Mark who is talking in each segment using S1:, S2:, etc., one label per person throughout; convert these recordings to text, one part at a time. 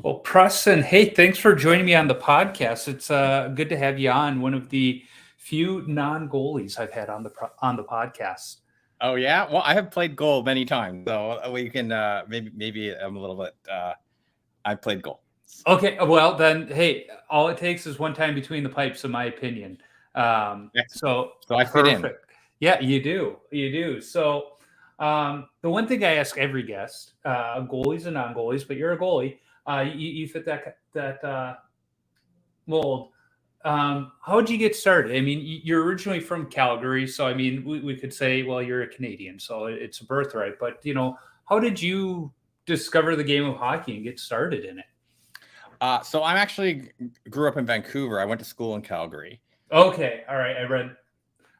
S1: Well, Preston, hey, thanks for joining me on the podcast. It's good to have you on. One of the few non-goalies I've had on the podcast.
S2: Oh yeah, well I have played goal many times, so we can maybe I'm a little bit. I played goal.
S1: Okay, well then, hey, all it takes is one time between the pipes, in my opinion.
S2: Excellent.
S1: So
S2: So I fit in.
S1: perfect. Yeah, you do. So the one thing I ask every guest, goalies and non-goalies, but you're a goalie, you fit that mold. How did you get started? I mean, you're originally from Calgary, so I mean, we could say, well, you're a Canadian, so it's a birthright. But how did you discover the game of hockey and get started in it?
S2: So I'm actually grew up in Vancouver. I went to school in Calgary.
S1: Okay, all right.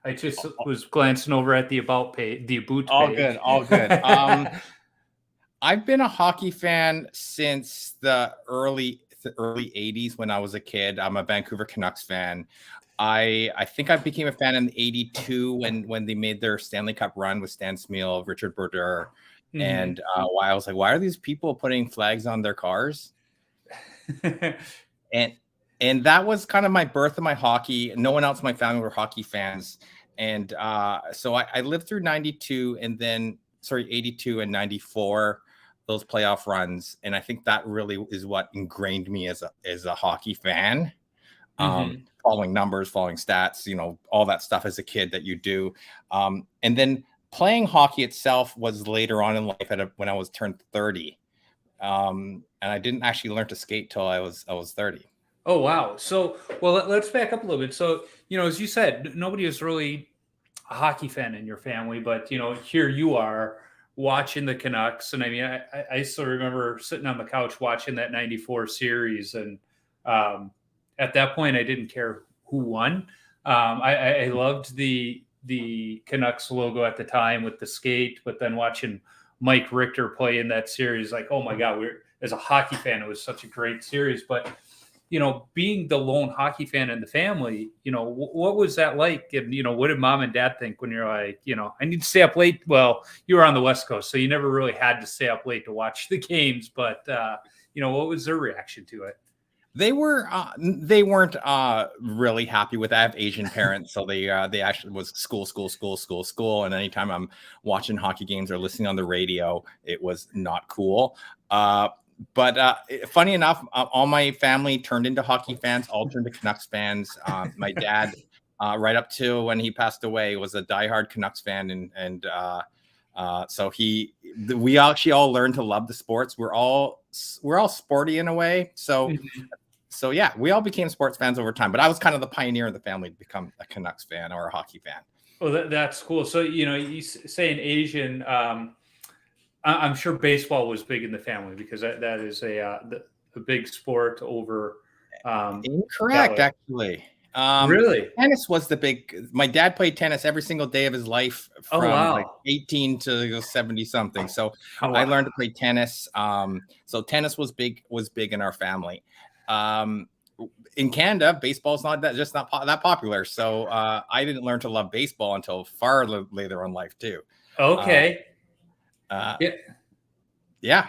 S1: I just was glancing over at the about page, the about
S2: All
S1: page.
S2: good, all good. I've been a hockey fan since the early 80s when I was a kid. I'm a Vancouver Canucks fan. I think I became a fan in '82 when they made their Stanley Cup run with Stan Smyl, Richard Brodeur,
S1: Mhm.
S2: and why I was like, why are these people putting flags on their cars? And that was kind of my birth of my hockey. No one else in my family were hockey fans, and so I lived through '92 and then '82 and '94, those playoff runs, and I think that really is what ingrained me as a hockey fan.
S1: Mhm.
S2: Following numbers, following stats, all that stuff as a kid that you do. And then playing hockey itself was later on in life when I was turned 30. And I didn't actually learn to skate till I was 30.
S1: Oh wow. So, well, let's back up a little bit. So, as you said, nobody is really a hockey fan in your family, but here you are watching the Canucks, and I mean, I still remember sitting on the couch watching that '94 series, and um, at that point, I didn't care who won. I loved the Canucks logo at the time with the skate, but then watching Mike Richter play in that series, like, oh my god, we're as a hockey fan, it was such a great series, but being the lone hockey fan in the family, what was that like? And, what did mom and dad think when you're like, I need to stay up late? Well, you were on the West Coast, so you never really had to stay up late to watch the games, but, what was their reaction to it?
S2: They weren't really happy with that. I have Asian parents, so they actually was school, school, school, school, school. And anytime I'm watching hockey games or listening on the radio, it was not cool. But funny enough, all my family turned into hockey fans, all turned to Canucks fans. My dad, right up to when he passed away, was a diehard Canucks fan, and so we actually all learned to love the sports. We're all sporty in a way. So yeah, we all became sports fans over time. But I was kind of the pioneer of the family to become a Canucks fan or a hockey fan.
S1: Well, that's cool. So, you say an Asian, I'm sure baseball was big in the family because that is a big sport over that
S2: Incorrect,
S1: way.
S2: actually.
S1: Really?
S2: Tennis was the big. My dad played tennis every single day of his life
S1: Oh,
S2: from like
S1: wow.
S2: 18 to 70 something. So
S1: Oh,
S2: I
S1: wow.
S2: learned to play tennis. So tennis was big in our family. Um, in Canada, baseball's not that popular. So I didn't learn to love baseball until far later in life too. Uh,
S1: Okay.
S2: uh,
S1: Yeah.
S2: yeah.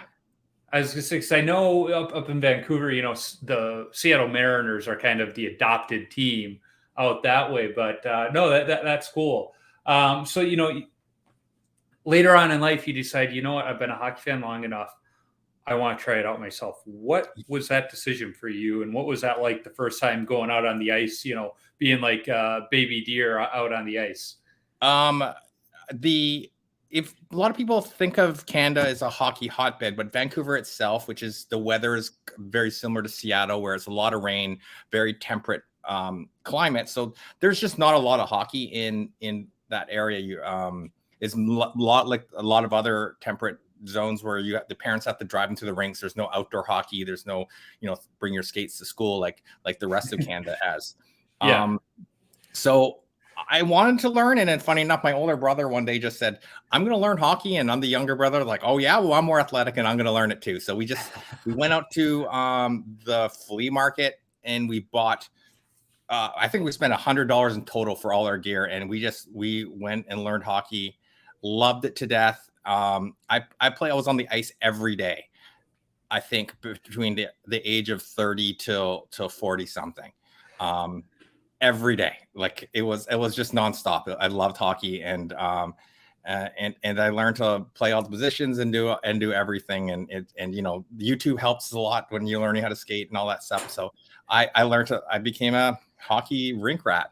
S1: I was gonna say, because I know up in Vancouver, the Seattle Mariners are kind of the adopted team out that way. But no, that's cool. So later on in life, you decide, what, I've been a hockey fan long enough. I want to try it out myself. What was that decision for you, and what was that like the first time going out on the ice? Being like baby deer out on the ice.
S2: Um, the if a lot of people think of Canada as a hockey hotbed, but Vancouver itself, which is the weather is very similar to Seattle, where it's a lot of rain, very temperate climate. So there's just not a lot of hockey in that area. Is a lot like a lot of other temperate zones where the parents have to drive them to the rinks. There's no outdoor hockey. There's no bring your skates to school like the rest of Canada has.
S1: Yeah.
S2: So I wanted to learn, and then funny enough, my older brother one day just said, "I'm going to learn hockey," and I'm the younger brother, like, "Oh yeah, well I'm more athletic, and I'm going to learn it too." So we went out to the flea market and we bought. I think we spent $100 in total for all our gear, and we went and learned hockey, loved it to death. I was on the ice every day. I think between the age of 30 till 40 something. Every day. Like it was just nonstop. I loved hockey, and I learned to play all the positions and do everything. And YouTube helps a lot when you're learning how to skate and all that stuff. So I became a hockey rink rat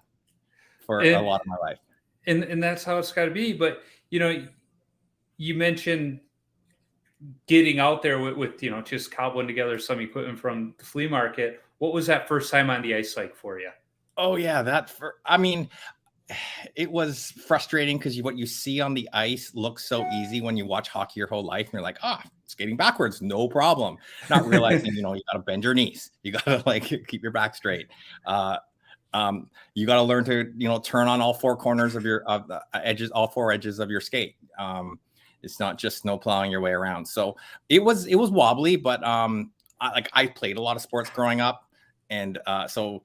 S2: for a
S1: And
S2: lot of my life.
S1: and that's how it's got to be. But you mentioned getting out there with just cobbling together some equipment from the flea market. What was that first time on the ice like for you?
S2: Oh yeah, I mean, it was frustrating because what you see on the ice looks so easy when you watch hockey your whole life, and you're like, skating backwards, no problem. Not realizing, you gotta bend your knees, you gotta like keep your back straight. You gotta learn to, turn on all four corners of the edges, all four edges of your skate. It's not just snow plowing your way around. So it was wobbly, but I played a lot of sports growing up, and so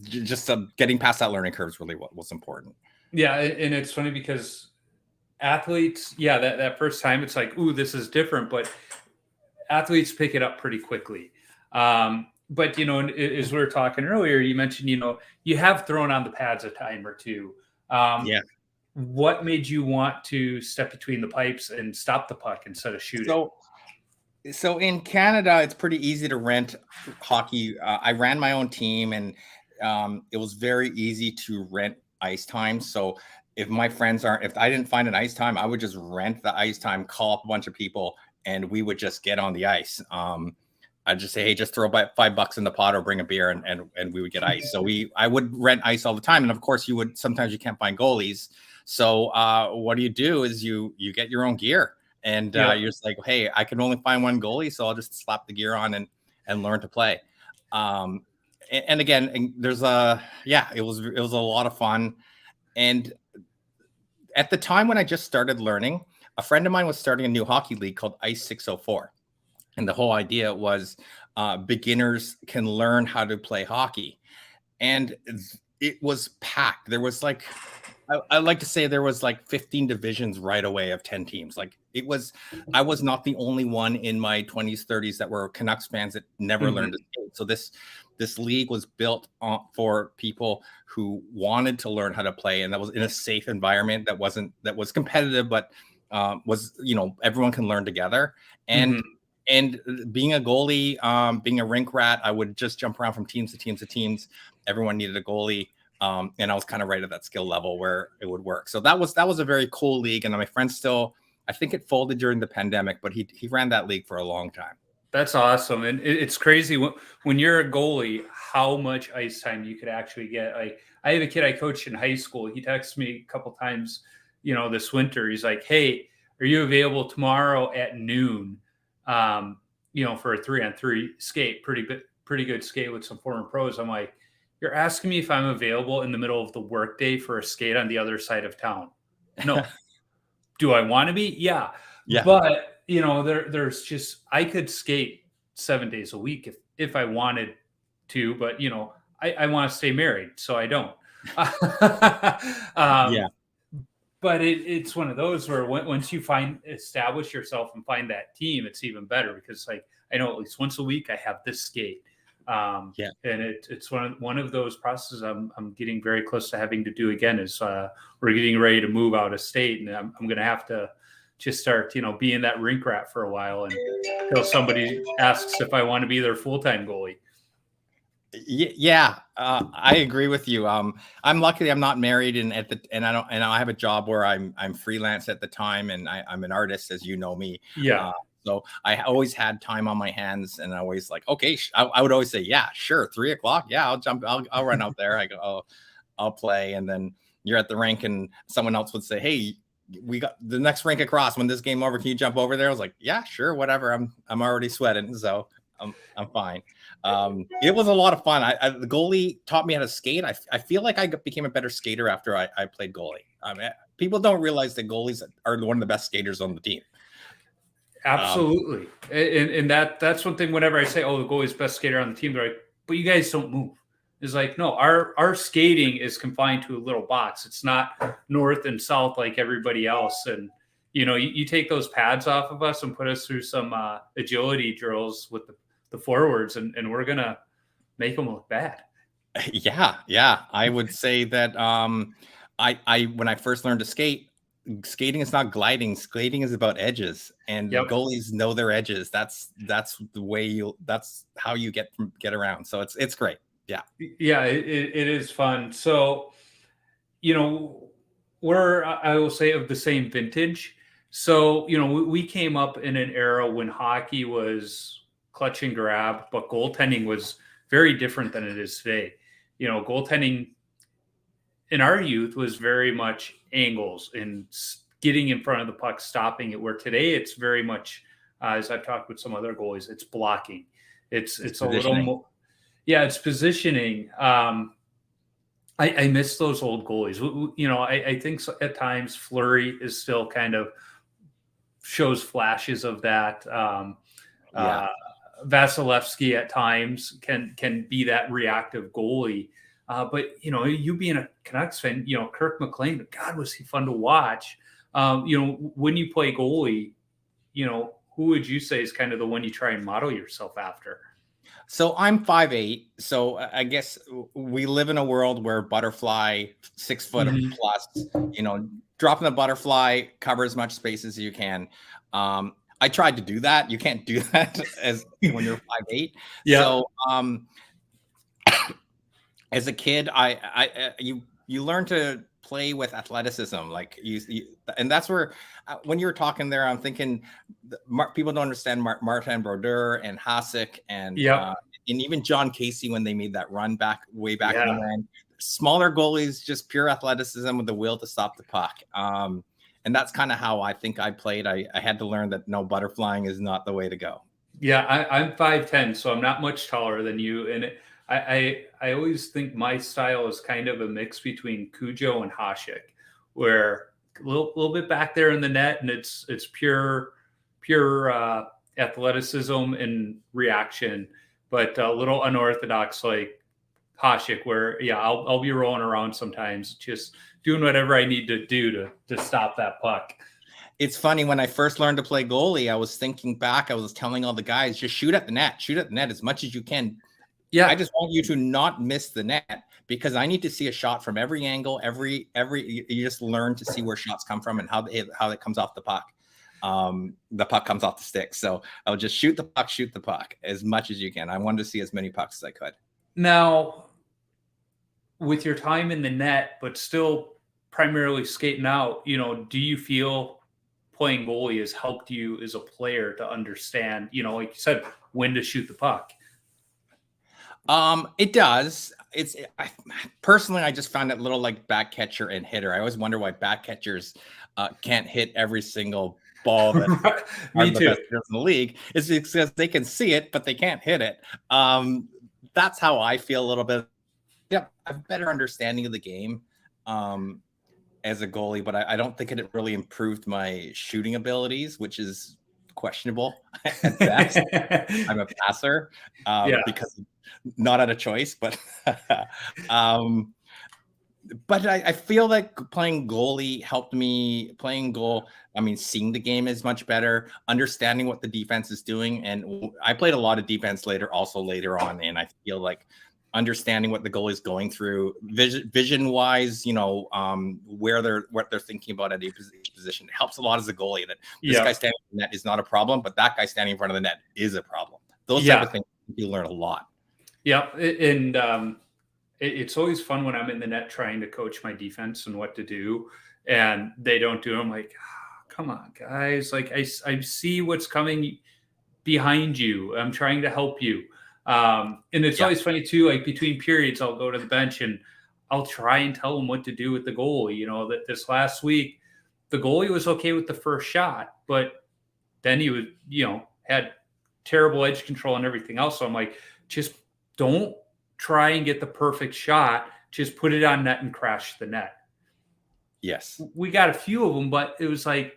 S2: just getting past that learning curve is really what was important.
S1: Yeah, and it's funny because athletes, yeah, that first time it's like, ooh, this is different, but athletes pick it up pretty quickly. But as we were talking earlier, you mentioned you have thrown on the pads a time or two.
S2: Yeah.
S1: What made you want to step between the pipes and stop the puck instead of shooting?
S2: So in Canada, it's pretty easy to rent hockey. I ran my own team, and it was very easy to rent ice time. So if I didn't find an ice time, I would just rent the ice time, call up a bunch of people, and we would just get on the ice. I'd just say, hey, just throw $5 in the pot or bring a beer, and we would get ice. So I would rent ice all the time. And of course sometimes you can't find goalies. So what do is you get your own gear, and you're just like, hey, I can only find one goalie, so I'll just slap the gear on and learn to play. And again, it was a lot of fun. And at the time when I just started learning, a friend of mine was starting a new hockey league called Ice 604. And the whole idea was beginners can learn how to play hockey. And it was packed. There was I like to say there was 15 divisions right away of 10 teams. I was not the only one in my 20s, 30s that were Canucks fans that never learned to skate. So this league was built for people who wanted to learn how to play, and that was in a safe environment that was competitive, but was everyone can learn together. And being a goalie, being a rink rat, I would just jump around from teams to teams to teams. Everyone needed a goalie. And I was kind of right at that skill level where it would work. So that was a very cool league. And my friend I think it folded during the pandemic, but he ran that league for a long time.
S1: That's awesome. And it's crazy when you're a goalie, how much ice time you could actually get. Like I have a kid I coached in high school. He texted me a couple times, this winter. He's like, hey, are you available tomorrow at noon? For a 3-on-3 skate, pretty good skate with some former pros. I'm like, you're asking me if I'm available in the middle of the workday for a skate on the other side of town. No. Do I want to be? Yeah. But there's just, I could skate 7 days a week if I wanted to, but I want to stay married, so I don't. But it's one of those where once you establish yourself and find that team, it's even better because I know at least once a week I have this skate. And it's one of those processes I'm getting very close to having to do again. Is we're getting ready to move out of state, and I'm going to have to just start being that rink rat for a while until somebody asks if I want to be their full-time goalie.
S2: I agree with you. I'm lucky I'm not married, and I have a job where I'm freelance at the time, and I'm an artist, as you know me. So I always had time on my hands, and I always okay. I would always say, yeah, sure, 3:00. Yeah, I'll jump. I'll run out there. I go, I'll play. And then you're at the rink, and someone else would say, hey, we got the next rink across. When this game over, can you jump over there? I was like, yeah, sure, whatever. I'm already sweating, so I'm fine. It was a lot of fun. The goalie taught me how to skate. I feel like I became a better skater after I played goalie. People don't realize that goalies are one of the best skaters on the team.
S1: Absolutely. And that's one thing whenever I say, oh, the goalie's best skater on the team, they're like, but you guys don't move. It's like, no, our skating is confined to a little box. It's not north and south like everybody else. And, you take those pads off of us and put us through some agility drills with the forwards, and we're gonna make them look bad.
S2: Yeah. I would say that I when I first learned to skate, skating is not gliding. Skating is about edges, and
S1: Yep.
S2: goalies know their edges. That's the way that's how you get around. So it's great. Yeah.
S1: Yeah, it is fun. So, we're, I will say, of the same vintage. So, we came up in an era when hockey was clutch and grab, but goaltending was very different than it is today. Goaltending in our youth was very much angles and getting in front of the puck, stopping it. Where today it's very much, as I've talked with some other goalies, it's blocking. It's a little more, yeah, it's positioning. I miss those old goalies. I think at times Fleury is still kind of shows flashes of that.
S2: Yeah.
S1: Vasilevsky at times can be that reactive goalie. But you being a Canucks fan, Kirk McLean, God, was he fun to watch. When you play goalie, who would you say is kind of the one you try and model yourself after?
S2: So I'm 5'8", so I guess we live in a world where butterfly 6 foot plus, dropping the butterfly, cover as much space as you can. I tried to do that. You can't do that as when you're 5'8".
S1: Yeah.
S2: So as a kid, you learn to play with athleticism, like and that's where when you were talking there, I'm thinking people don't understand Martin Brodeur and Hasek and even John Casey when they made that run way back in the land. Smaller goalies, just pure athleticism with the will to stop the puck. And that's kind of how I think I played. I had to learn that no, butterflying is not the way to go.
S1: Yeah, I'm 5'10", so I'm not much taller than you, and I always think my style is kind of a mix between Cujo and Hasek, where a little bit back there in the net, and it's pure athleticism and reaction, but a little unorthodox like Hasek, where I'll be rolling around sometimes, just doing whatever I need to do to stop that puck.
S2: It's funny, when I first learned to play goalie, I was thinking back, I was telling all the guys, just shoot at the net as much as you can. Yeah, I just want you to not miss the net, because I need to see a shot from every angle, you just learn to see where shots come from and how it comes off the puck. The puck comes off the stick. So I would just shoot the puck as much as you can. I wanted to see as many pucks as I could.
S1: Now, with your time in the net, but still primarily skating out, do you feel playing goalie has helped you as a player to understand, like you said, when to shoot the puck?
S2: It does. Personally, I just found it a little like back catcher and hitter. I always wonder why back catchers can't hit every single ball that
S1: Me too.
S2: in the league. It's because they can see it, but they can't hit it. That's how I feel a little bit. Yeah, I have a better understanding of the game as a goalie, but I don't think it really improved my shooting abilities, which is questionable at best. I'm a passer because not out of choice, but but I feel like playing goalie helped me. Playing goal, I mean, seeing the game is much better, understanding what the defense is doing. And I played a lot of defense later on, and I feel like understanding what the goalie is going through, vision wise, what they're thinking about at each position, it helps a lot as a goalie. That this guy standing in the net is not a problem, but that guy standing in front of the net is a problem. Those type of things you learn a lot. Yeah,
S1: and it's always fun when I'm in the net trying to coach my defense and what to do, and they don't do it. I'm like, come on, guys! Like I see what's coming behind you. I'm trying to help you. And it's always funny too, like between periods, I'll go to the bench and I'll try and tell them what to do with the goalie. That this last week, the goalie was okay with the first shot, but then he was, had terrible edge control and everything else. So I'm like, just don't try and get the perfect shot. Just put it on net and crash the net.
S2: Yes.
S1: We got a few of them, but it was like,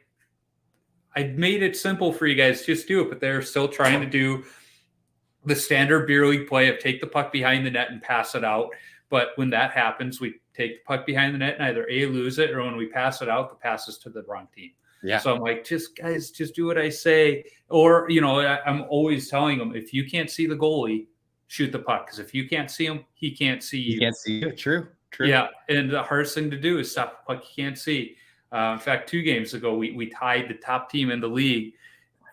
S1: I made it simple for you guys. Just do it. But they're still trying to do the standard beer league play of take the puck behind the net and pass it out. But when that happens, we take the puck behind the net and either A, lose it, or when we pass it out, the pass is to the wrong team.
S2: Yeah.
S1: So I'm like, guys, just do what I say. Or, I'm always telling them, if you can't see the goalie, shoot the puck. Because if you can't see him, he can't see
S2: You
S1: you.
S2: can't see you. True.
S1: Yeah. And the hardest thing to do is stop the puck you can't see. In fact, 2 games ago, we tied the top team in the league.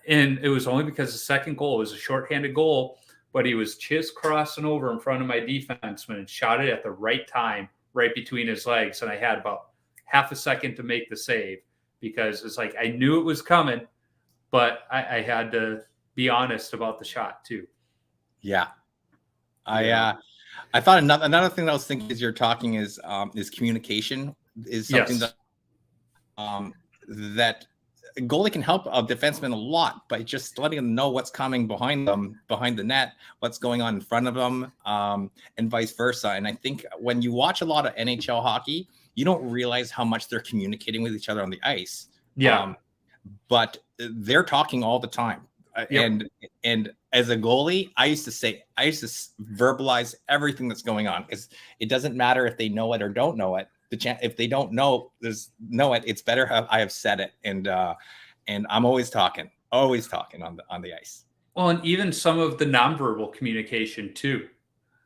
S1: And it was only because the second goal was a shorthanded goal, but he was just crossing over in front of my defenseman and shot it at the right time, right between his legs. And I had about half a second to make the save because it's like I knew it was coming, but I had to be honest about the shot too.
S2: Yeah. I thought another thing that I was thinking as you're talking is communication is something
S1: Yes.
S2: that goalie can help a defenseman a lot by just letting them know what's coming behind them, behind the net, what's going on in front of them, and vice versa. And I think when you watch a lot of NHL hockey, you don't realize how much they're communicating with each other on the ice.
S1: Yeah.
S2: But they're talking all the time.
S1: Yep.
S2: And as a goalie, I used to verbalize everything that's going on, because it doesn't matter if they know it or don't know it. If they don't know it's better I have said it. And I'm always talking on the ice.
S1: Well, and even some of the nonverbal communication too.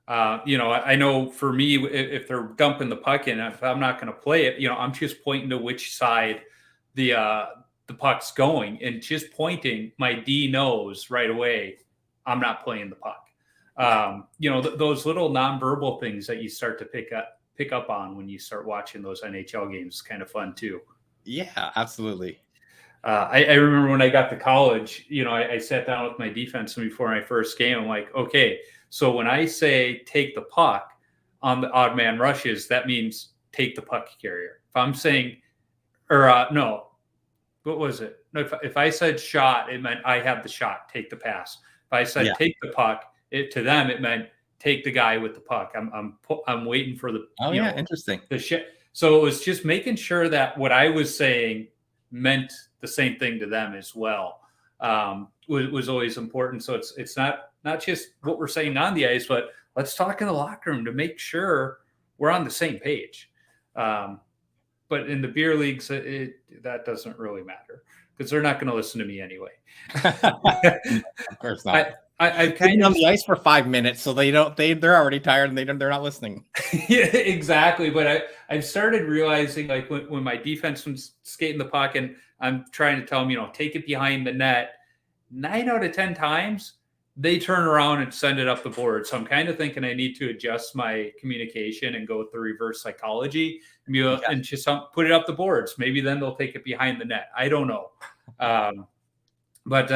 S1: I know for me, if they're dumping the puck in, if I'm not going to play it, I'm just pointing to which side the puck's going, and just pointing, my D knows right away I'm not playing the puck. Those little nonverbal things that you start to pick up on when you start watching those NHL games is kind of fun too.
S2: Yeah, absolutely.
S1: I remember when I got to college, I sat down with my defenseman before my first game. I'm like, okay, so when I say take the puck on the odd man rushes, that means take the puck carrier. If I'm saying, no, what was it? No, if I said shot, it meant I have the shot, take the pass. If I said take the puck, to them it meant take the guy with the puck. I'm waiting for the
S2: interesting.
S1: the shit. So it was just making sure that what I was saying meant the same thing to them as well. Was always important. So it's not just what we're saying on the ice, but let's talk in the locker room to make sure we're on the same page. But in the beer leagues, that doesn't really matter because they're not going to listen to me anyway.
S2: Of course not.
S1: I've
S2: kind of on the ice for 5 minutes, so they're already tired and they're not listening.
S1: Yeah, exactly. But I've started realizing, like when my defense was skating the puck and I'm trying to tell them, take it behind the net, 9 out of 10 times they turn around and send it up the board. So I'm kind of thinking I need to adjust my communication and go with the reverse psychology and just put it up the boards. Maybe then they'll take it behind the net. I don't know. But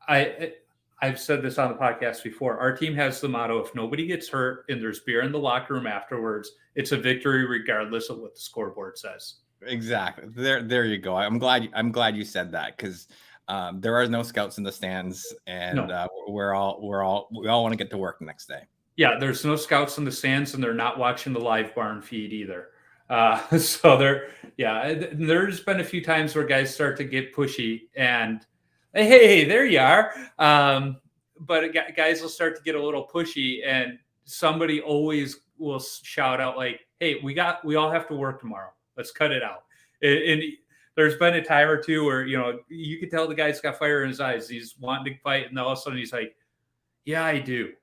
S1: I've said this on the podcast before. Our team has the motto: if nobody gets hurt and there's beer in the locker room afterwards, it's a victory regardless of what the scoreboard says.
S2: Exactly. There you go. I'm glad you said that, because there are no scouts in the stands, and we all want to get to work the next day.
S1: Yeah, there's no scouts in the stands, and they're not watching the live barn feed either. So there's been a few times where guys start to get pushy and hey, there you are. But guys will start to get a little pushy, and somebody always will shout out like, hey, we all have to work tomorrow. Let's cut it out. And there's been a time or two where, you could tell the guy's got fire in his eyes. He's wanting to fight. And all of a sudden he's like, yeah, I do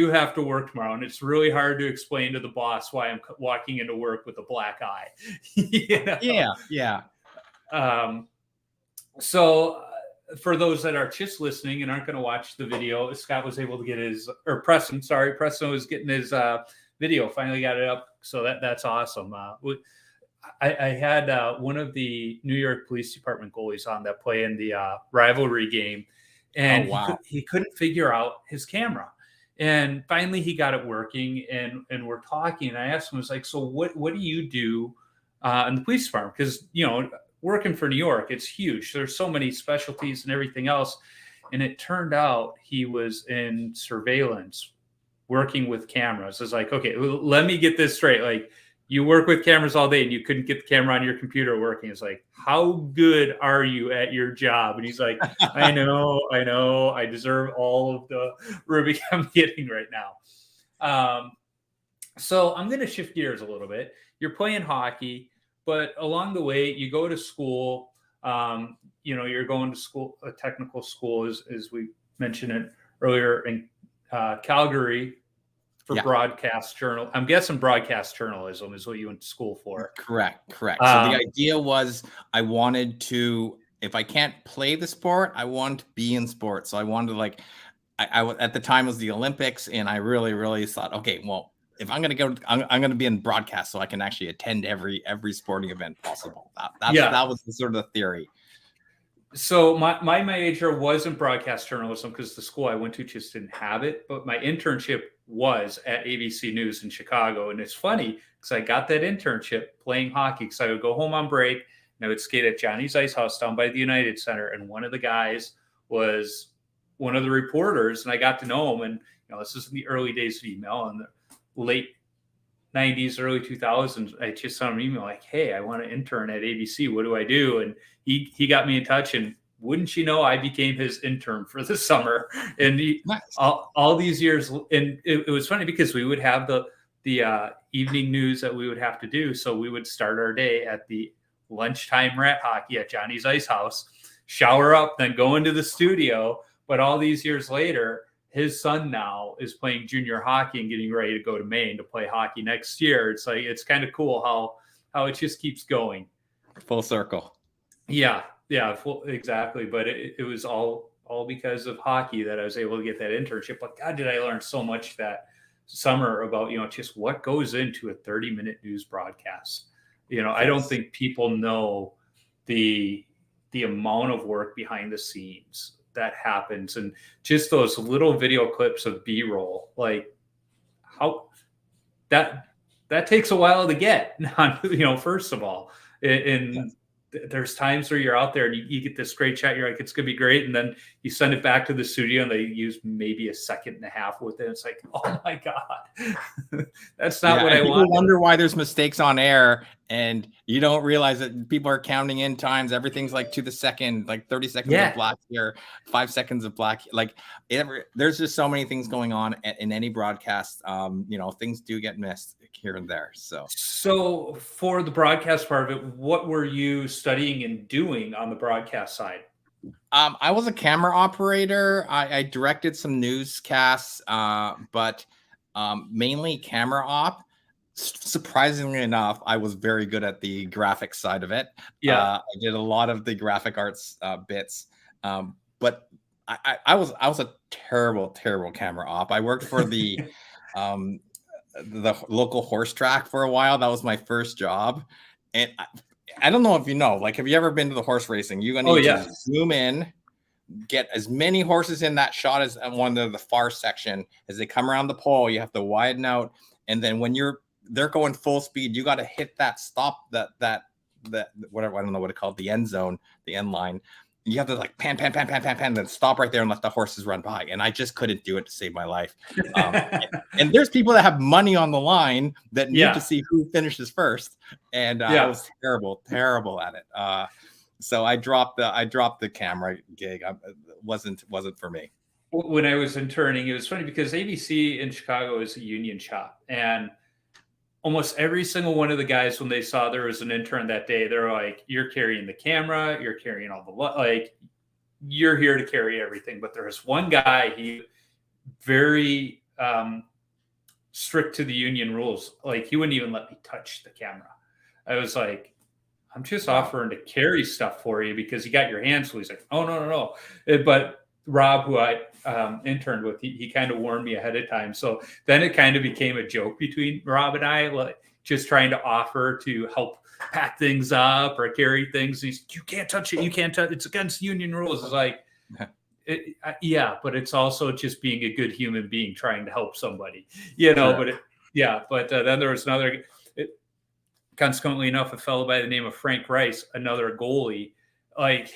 S1: have to work tomorrow. And it's really hard to explain to the boss why I'm walking into work with a black eye.
S2: Yeah.
S1: So for those that are just listening and aren't going to watch the video, Scott was able to get Preston was getting his video, finally got it up. So that's awesome. I had one of the New York Police Department goalies on that play in the rivalry game, and he couldn't figure out his camera. And finally he got it working, and we're talking, and I asked him, I was like, so what do you do in the police department? Because, working for New York, it's huge. There's so many specialties and everything else. And it turned out he was in surveillance, working with cameras. It's like, okay, let me get this straight. Like, you work with cameras all day and you couldn't get the camera on your computer working. It's like, how good are you at your job? And he's like, I know. I deserve all of the ruby I'm getting right now. So I'm going to shift gears a little bit. You're playing hockey, but along the way, you go to school. You're going to school, a technical school, as we mentioned it earlier in Calgary for
S2: Yeah.
S1: broadcast journal. I'm guessing broadcast journalism is what you went to school for.
S2: Correct. So the idea was I wanted to, if I can't play the sport, I want to be in sports. So I wanted to like, I at the time it was the Olympics, and I really thought, okay, well, if I'm going to go, I'm going to be in broadcast so I can actually attend every sporting event possible. That was the sort of the theory.
S1: So my major wasn't broadcast journalism because the school I went to just didn't have it. But my internship was at ABC News in Chicago. And it's funny because I got that internship playing hockey because I would go home on break and I would skate at Johnny's Ice House down by the United Center. And one of the guys was one of the reporters, and I got to know him. And this is in the early days of email, in the late 90s, early 2000s. I just sent him an email like, "Hey, I want to intern at ABC. What do I do?" And he got me in touch, and wouldn't you know, I became his intern for the summer. And
S2: Nice.
S1: all these years, and it was funny because we would have the evening news that we would have to do. So we would start our day at the lunchtime rat hockey at Johnny's Ice House, shower up, then go into the studio. But all these years later, his son now is playing junior hockey and getting ready to go to Maine to play hockey next year. It's like, it's kind of cool how it just keeps going.
S2: Full circle.
S1: Yeah, exactly. But it was all because of hockey that I was able to get that internship. But God, did I learn so much that summer about, just what goes into a 30-minute news broadcast. Yes. I don't think people know the amount of work behind the scenes that happens, and just those little video clips of B-roll, like how that takes a while to get, first of all. And there's times where you're out there and you get this great shot. You're like, it's going to be great. And then you send it back to the studio and they use maybe a second and a half with it. It's like, oh my God, that's not what I want.
S2: People wonder why there's mistakes on air, and you don't realize that people are counting in times. Everything's like to the second, like 30 seconds of black here, 5 seconds of black. Like there's just so many things going on in any broadcast. Things do get missed here and there. So
S1: for the broadcast part of it, what were you studying and doing on the broadcast side?
S2: I was a camera operator. I directed some newscasts, but mainly camera op. Surprisingly enough, I was very good at the graphic side of it.
S1: Yeah,
S2: I did a lot of the graphic arts bits, but I was a terrible camera op. I worked for the local horse track for a while. That was my first job, and I don't know if you know, like, have you ever been to the horse racing? You're gonna need to zoom in, get as many horses in that shot as one of the far section. As they come around the pole, you have to widen out, and then when they're going full speed, you got to hit that stop, that whatever, I don't know what it's called, the end zone, the end line. You have to like pan, then stop right there and let the horses run by. And I just couldn't do it to save my life. And there's people that have money on the line that need to see who finishes first. And I was terrible at it. So I dropped the camera gig. It wasn't for me.
S1: When I was interning, it was funny because ABC in Chicago is a union shop, and almost every single one of the guys, when they saw there was an intern that day, they're like, "You're carrying the camera, you're carrying all the you're here to carry everything." But there was one guy, he very strict to the union rules. Like, he wouldn't even let me touch the camera. I was like, "I'm just offering to carry stuff for you because you got your hands full." He's like, "Oh, no." But Rob, who I interned with, he kind of warned me ahead of time. So then it kind of became a joke between Rob and I, like, just trying to offer to help pack things up or carry things. He's, "You can't touch it. You can't touch it. It's against union rules." It's like, but it's also just being a good human being trying to help somebody, Sure. But then there was another, consequently enough, a fellow by the name of Frank Rice, another goalie. Like,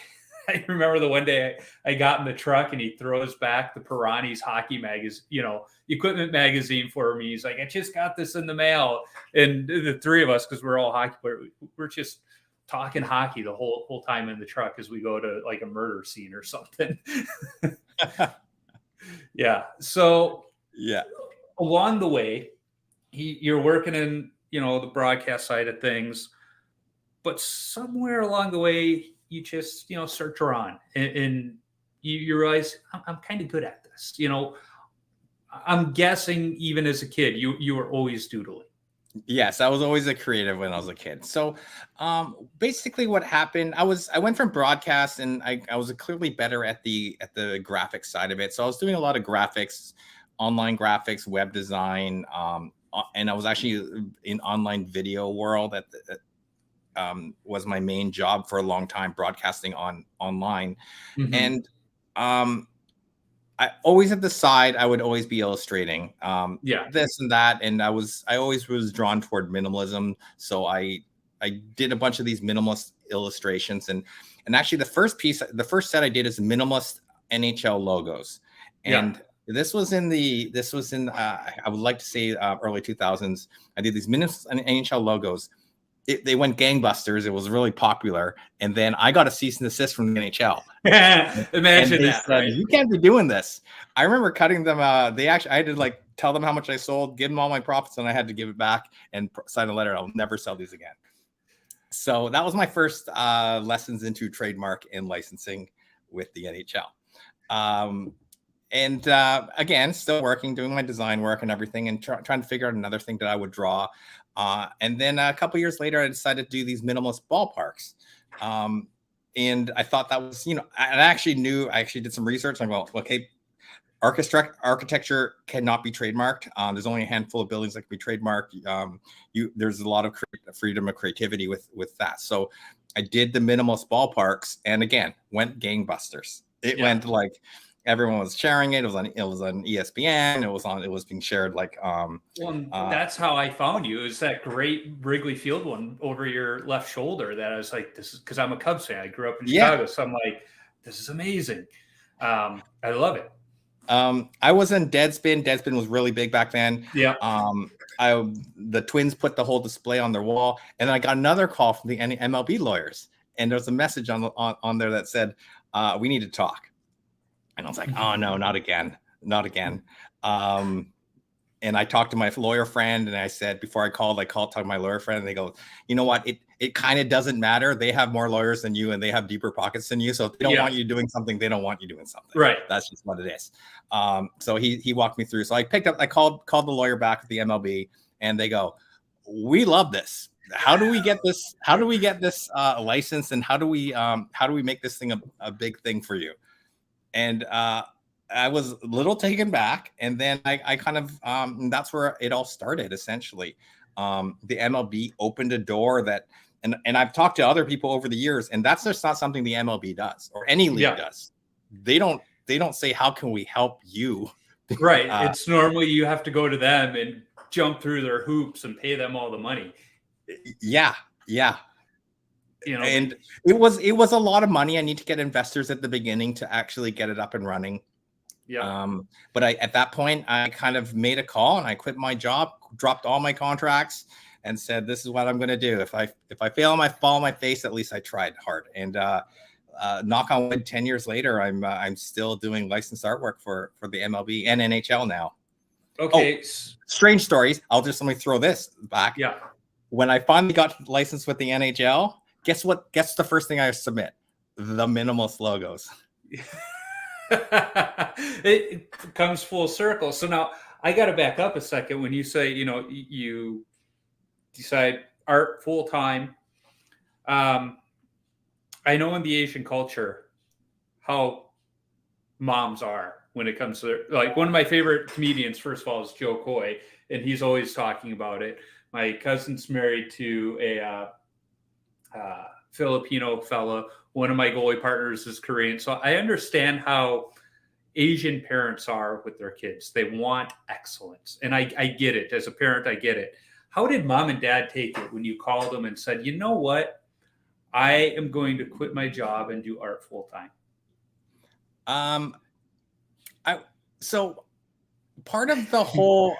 S1: I remember the one day I got in the truck and he throws back the Pirani's hockey magazine, equipment magazine for me. He's like, "I just got this in the mail." And the three of us, because we're all hockey players, we're just talking hockey the whole time in the truck as we go to like a murder scene or something. So along the way, you're working in, the broadcast side of things. but somewhere along the way, you just, search around and you realize I'm kind of good at this. I'm guessing even as a kid, you were always doodling.
S2: Yes, I was always a creative when I was a kid. So basically what happened, I went from broadcast, and I was clearly better at the graphics side of it. So I was doing a lot of graphics, online graphics, web design, and I was actually in online video world was my main job for a long time, broadcasting online.
S1: Hmm.
S2: And I always at the side, I would always be illustrating
S1: Yeah.
S2: this and that, and I always was drawn toward minimalism. So I did a bunch of these minimalist illustrations, and actually the first set I did is minimalist NHL logos,
S1: Yeah.
S2: and this was in I would like to say early 2000s. I did these minimalist NHL logos. They went gangbusters. It was really popular, and then I got a cease and desist from the NHL. And
S1: Imagine
S2: they
S1: that,
S2: said,
S1: right?
S2: "You can't be doing this." I remember cutting them. I had to like tell them how much I sold, give them all my profits, and I had to give it back and sign a letter. I'll never sell these again. So that was my first lessons into trademark and licensing with the NHL. Um, and again, still working, doing my design work and everything, and trying to figure out another thing that I would draw. And then a couple years later, I decided to do these minimalist ballparks. And I thought that was, I actually did some research. I'm like, well, okay, architecture cannot be trademarked. There's only a handful of buildings that can be trademarked. There's a lot of freedom of creativity with that. So I did the minimalist ballparks, and again, went gangbusters. It went like everyone was sharing it. It was on ESPN. It was being shared like
S1: Well, that's how I found you. It was that great Wrigley Field one over your left shoulder that I was like, this is because I'm a Cubs fan. I grew up in Chicago. So I'm like, this is amazing. I love it.
S2: I was in Deadspin. Deadspin was really big back then.
S1: Yeah.
S2: The Twins put the whole display on their wall, and then I got another call from the MLB lawyers, and there was a message on there that said, "We need to talk." And I was like, "Oh no, not again, not again." And I talked to my lawyer friend, and I said, before I talked to my lawyer friend, and they go, "You know what? It kind of doesn't matter. They have more lawyers than you, and they have deeper pockets than you. So if they don't want you doing something, they don't want you doing something.
S1: Right.
S2: That's just what it is." So he walked me through. So I called the lawyer back at the MLB, and they go, "We love this. How do we get this? How do we get this license? And how do we make this thing a big thing for you?" And I was a little taken back, and then I kind of that's where it all started. Essentially, the MLB opened a door that, and I've talked to other people over the years, and that's just not something the MLB does or any league does. They don't say, "How can we help you?"
S1: Right. It's normally you have to go to them and jump through their hoops and pay them all the money.
S2: Yeah. And it was a lot of money. I need to get investors at the beginning to actually get it up and running.
S1: Yeah.
S2: But at that point, I kind of made a call, and I quit my job, dropped all my contracts, and said, "This is what I'm going to do. If I fail, I fall on my face. At least I tried hard." And knock on wood, 10 years later, I'm still doing licensed artwork for the MLB and NHL now.
S1: Okay.
S2: Strange stories. Let me throw this back.
S1: Yeah.
S2: When I finally got licensed with the NHL, guess what? Guess the first thing I submit? The minimalist logos.
S1: It comes full circle. So now I got to back up a second. When you say, you decide art full time, I know in the Asian culture how moms are when it comes to, like, one of my favorite comedians, first of all, is Joe Coy, and he's always talking about it. My cousin's married to a Filipino fella. One of my goalie partners is Korean. So I understand how Asian parents are with their kids. They want excellence. And I get it. As a parent, I get it. How did mom and dad take it when you called them and said, "You know what? I am going to quit my job and do art full time"?
S2: So part of the whole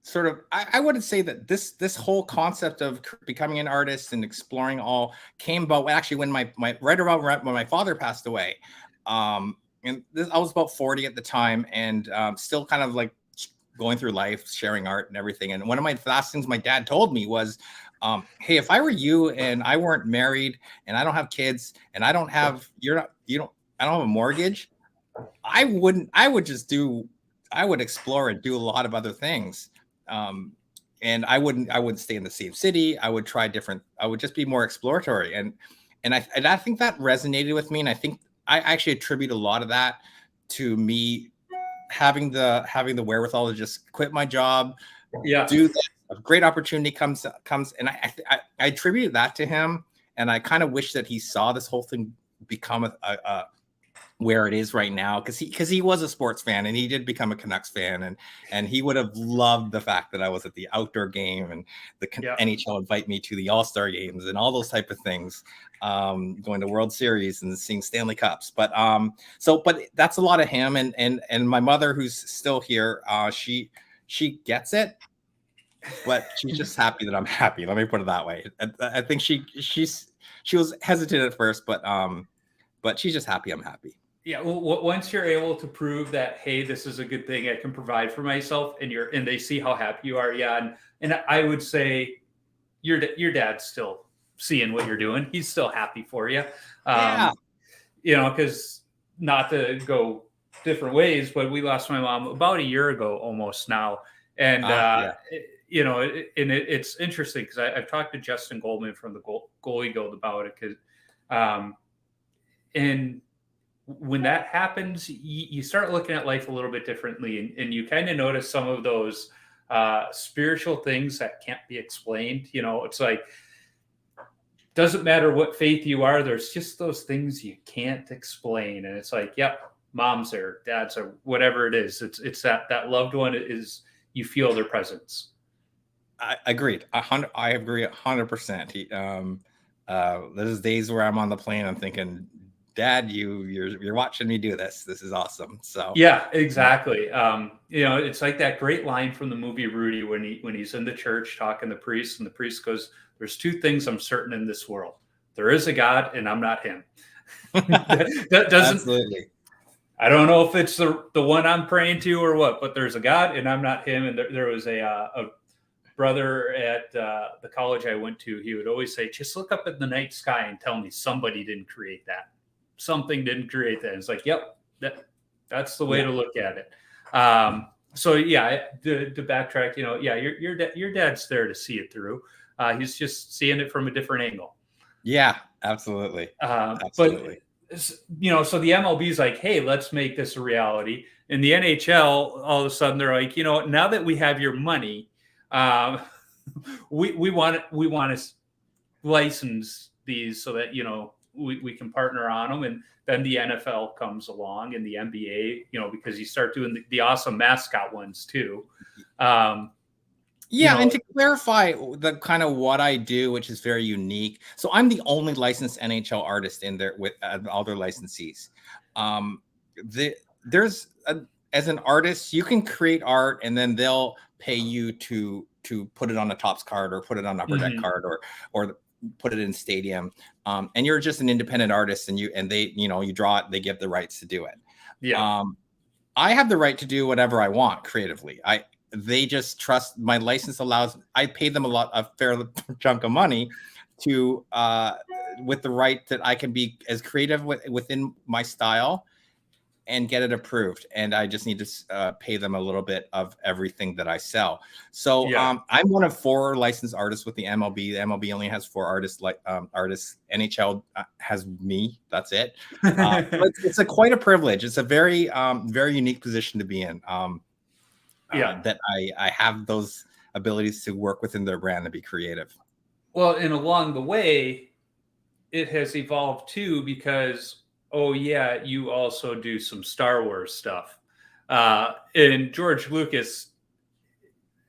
S2: sort of, I wouldn't say that this whole concept of becoming an artist and exploring all came about actually when my right around when my father passed away. And I was about 40 at the time, and still kind of like going through life, sharing art and everything. And one of my last things my dad told me was, Hey, if I were you and I weren't married and I don't have kids and I don't have, I don't have a mortgage, I would explore and do a lot of other things. Um, and I wouldn't stay in the same city. I would just be more exploratory. And I think that resonated with me. And I think I actually attribute a lot of that to me having the wherewithal to just quit my job,
S1: Yeah.
S2: do this. A great opportunity comes, and I attributed that to him. And I kind of wish that he saw this whole thing become a where it is right now, because he was a sports fan and he did become a Canucks fan, and he would have loved the fact that I was at the outdoor game and the
S1: Yeah.
S2: NHL invite me to the All-Star games and all those type of things, going to World Series and seeing Stanley Cups. But but that's a lot of him, and my mother, who's still here, she gets it, but she's just happy that I'm happy. Let me put it that way. I think she was hesitant at first, but she's just happy I'm happy.
S1: Yeah, well, once you're able to prove that, hey, this is a good thing I can provide for myself, and they see how happy you are, yeah, and I would say your dad's still seeing what you're doing. He's still happy for you.
S2: Yeah.
S1: Because not to go different ways, but we lost my mom about a year ago, almost now, and
S2: Yeah.
S1: it's interesting because I've talked to Justin Goldman from the Goalie Guild about it, because and when that happens, you start looking at life a little bit differently, and you kind of notice some of those spiritual things that can't be explained. It's like, doesn't matter what faith you are, there's just those things you can't explain, and it's like, yep, mom's there, dad's there, whatever it is. It's that loved one is, you feel their presence.
S2: I agreed. I agree 100%. There's days where I'm on the plane, I'm thinking, Dad, you're watching me do this. This is awesome. So
S1: yeah, exactly. It's like that great line from the movie Rudy when he's in the church talking to the priest, and the priest goes, "There's two things I'm certain in this world: there is a God, and I'm not him." that doesn't.
S2: Absolutely.
S1: I don't know if it's the one I'm praying to or what, but there's a God, and I'm not him. And there was a brother at the college I went to. He would always say, "Just look up at the night sky and tell me somebody didn't create that. Something didn't create that." And it's like, yep, that's the way to look at it. So yeah, to backtrack, your dad's there to see it through. He's just seeing it from a different angle.
S2: Yeah, absolutely.
S1: Absolutely. But so the MLB is like, hey, let's make this a reality. And the NHL, all of a sudden, they're like, now that we have your money, we want to license these so that we can partner on them. And then the NFL comes along, and the NBA, because you start doing the awesome mascot ones too. And
S2: to clarify the kind of what I do, which is very unique. So I'm the only licensed NHL artist in there with all their licensees. As an artist, you can create art, and then they'll pay you to put it on a Topps card or put it on an Upper Deck card or put it in stadium. And you're just an independent artist, and they you draw it, they give the rights to do it.
S1: Yeah.
S2: I have the right to do whatever I want creatively. They just trust my license I pay them a fair chunk of money to with the right that I can be as creative within my style and get it approved. And I just need to pay them a little bit of everything that I sell. So I'm one of 4 licensed artists with the MLB. The MLB only has 4 artists, artists. NHL has me. That's it. It's quite a privilege. It's a very, very unique position to be in. That I have those abilities to work within their brand and be creative.
S1: Well, and along the way, it has evolved too, because you also do some Star Wars stuff. And George Lucas,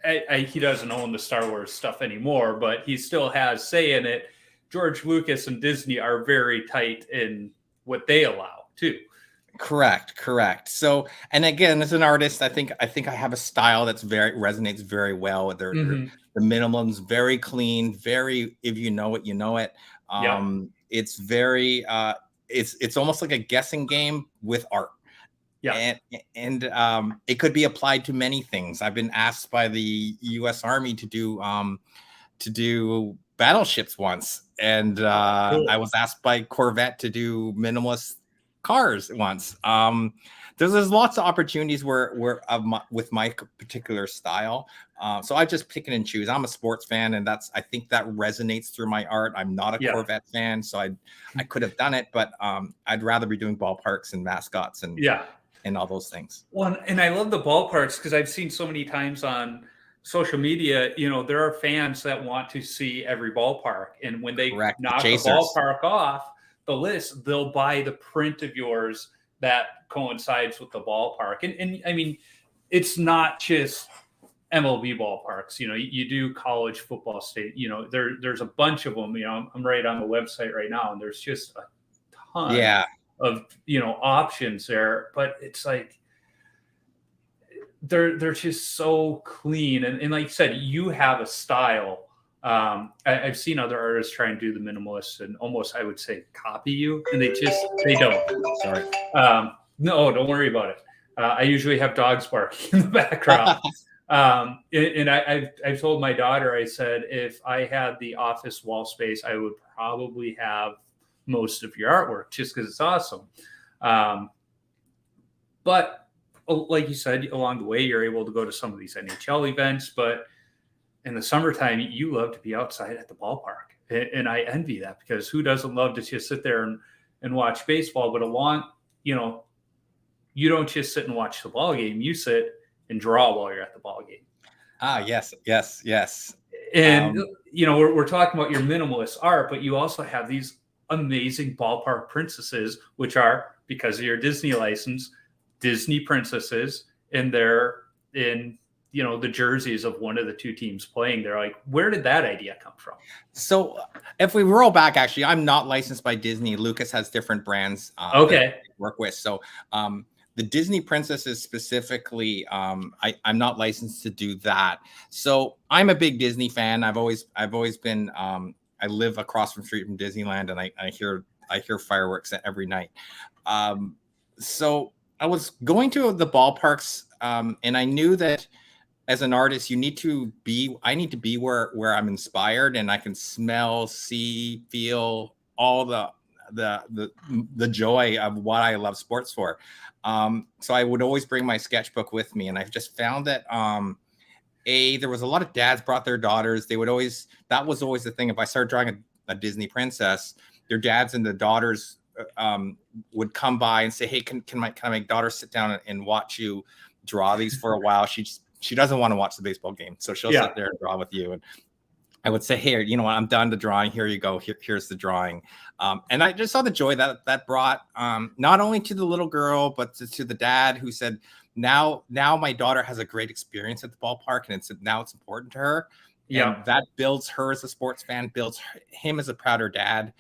S1: he doesn't own the Star Wars stuff anymore, but he still has say in it. George Lucas and Disney are very tight in what they allow too.
S2: Correct. So, and again, as an artist, I think I have a style that's resonates very well. The minimums very clean, very, if you know it, you know it. It's very it's almost like a guessing game with art. Yeah. And it could be applied to many things. I've been asked by the US Army to do to do battleships once, and
S1: Cool.
S2: I was asked by Corvette to do minimalist cars once. There's lots of opportunities with my particular style. So I just pick it and choose. I'm a sports fan, and I think that resonates through my art. I'm not a Corvette fan, so I could have done it, but I'd rather be doing ballparks and mascots and all those things.
S1: Well, and I love the ballparks because I've seen so many times on social media, there are fans that want to see every ballpark, and when they knock the ballpark off the list, they'll buy the print of yours that coincides with the ballpark. And I mean, it's not just MLB ballparks. You do college football state. There's a bunch of them. I'm right on the website right now, and there's just a ton of options there. But it's like they're just so clean, and like you said, you have a style. I've seen other artists try and do the minimalist and almost, I would say, copy you, and they don't.
S2: Sorry.
S1: No, don't worry about it. I usually have dogs barking in the background. And I've told my daughter, I said, if I had the office wall space, I would probably have most of your artwork just because it's awesome. But like you said, along the way, you're able to go to some of these NHL events, but in the summertime, you love to be outside at the ballpark. And I envy that, because who doesn't love to just sit there and watch baseball? But you don't just sit and watch the ball game. You sit and draw while you're at the ball game.
S2: Yes.
S1: And, we're talking about your minimalist art, but you also have these amazing ballpark princesses, which are, because of your Disney license, Disney princesses, and they're in the jerseys of one of the two teams playing. They're like, where did that idea come from?
S2: So if we roll back, actually, I'm not licensed by Disney. Lucas has different brands that I work with. So the Disney princesses specifically, I'm not licensed to do that. So I'm a big Disney fan. I've always been. I live across from street from Disneyland, and I hear fireworks every night. So I was going to the ballparks, and I knew that as an artist, I need to be where I'm inspired, and I can smell, see, feel all the joy of what I love sports for. So I would always bring my sketchbook with me, and I've just found that there was a lot of dads brought their daughters. That was always the thing. If I started drawing a Disney princess, their dads and the daughters would come by and say, hey, can my daughter sit down and watch you draw these for a while? She doesn't want to watch the baseball game, so she'll sit there and draw with you. And I would say, hey, you know what, I'm done the drawing. Here you go. Here's the drawing. And I just saw the joy that brought, not only to the little girl, but to the dad, who said, now my daughter has a great experience at the ballpark, and now it's important to her. Yeah. And that builds her as a sports fan, builds him as a prouder dad.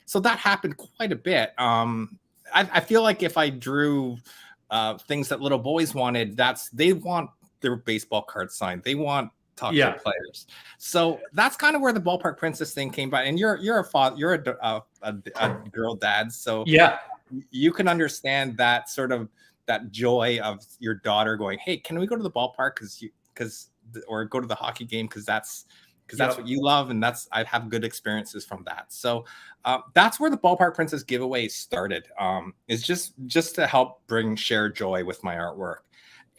S2: So that happened quite a bit. I feel like if I drew things that little boys wanted, they want their baseball cards signed. They want talk to players. So that's kind of where the ballpark princess thing came by. And you're a father, you're a girl dad, so you can understand that sort of that joy of your daughter going, hey, can we go to the ballpark or go to the hockey game because that's what you love, and I have good experiences from that. So that's where the ballpark princess giveaway started. It's just to help share joy with my artwork.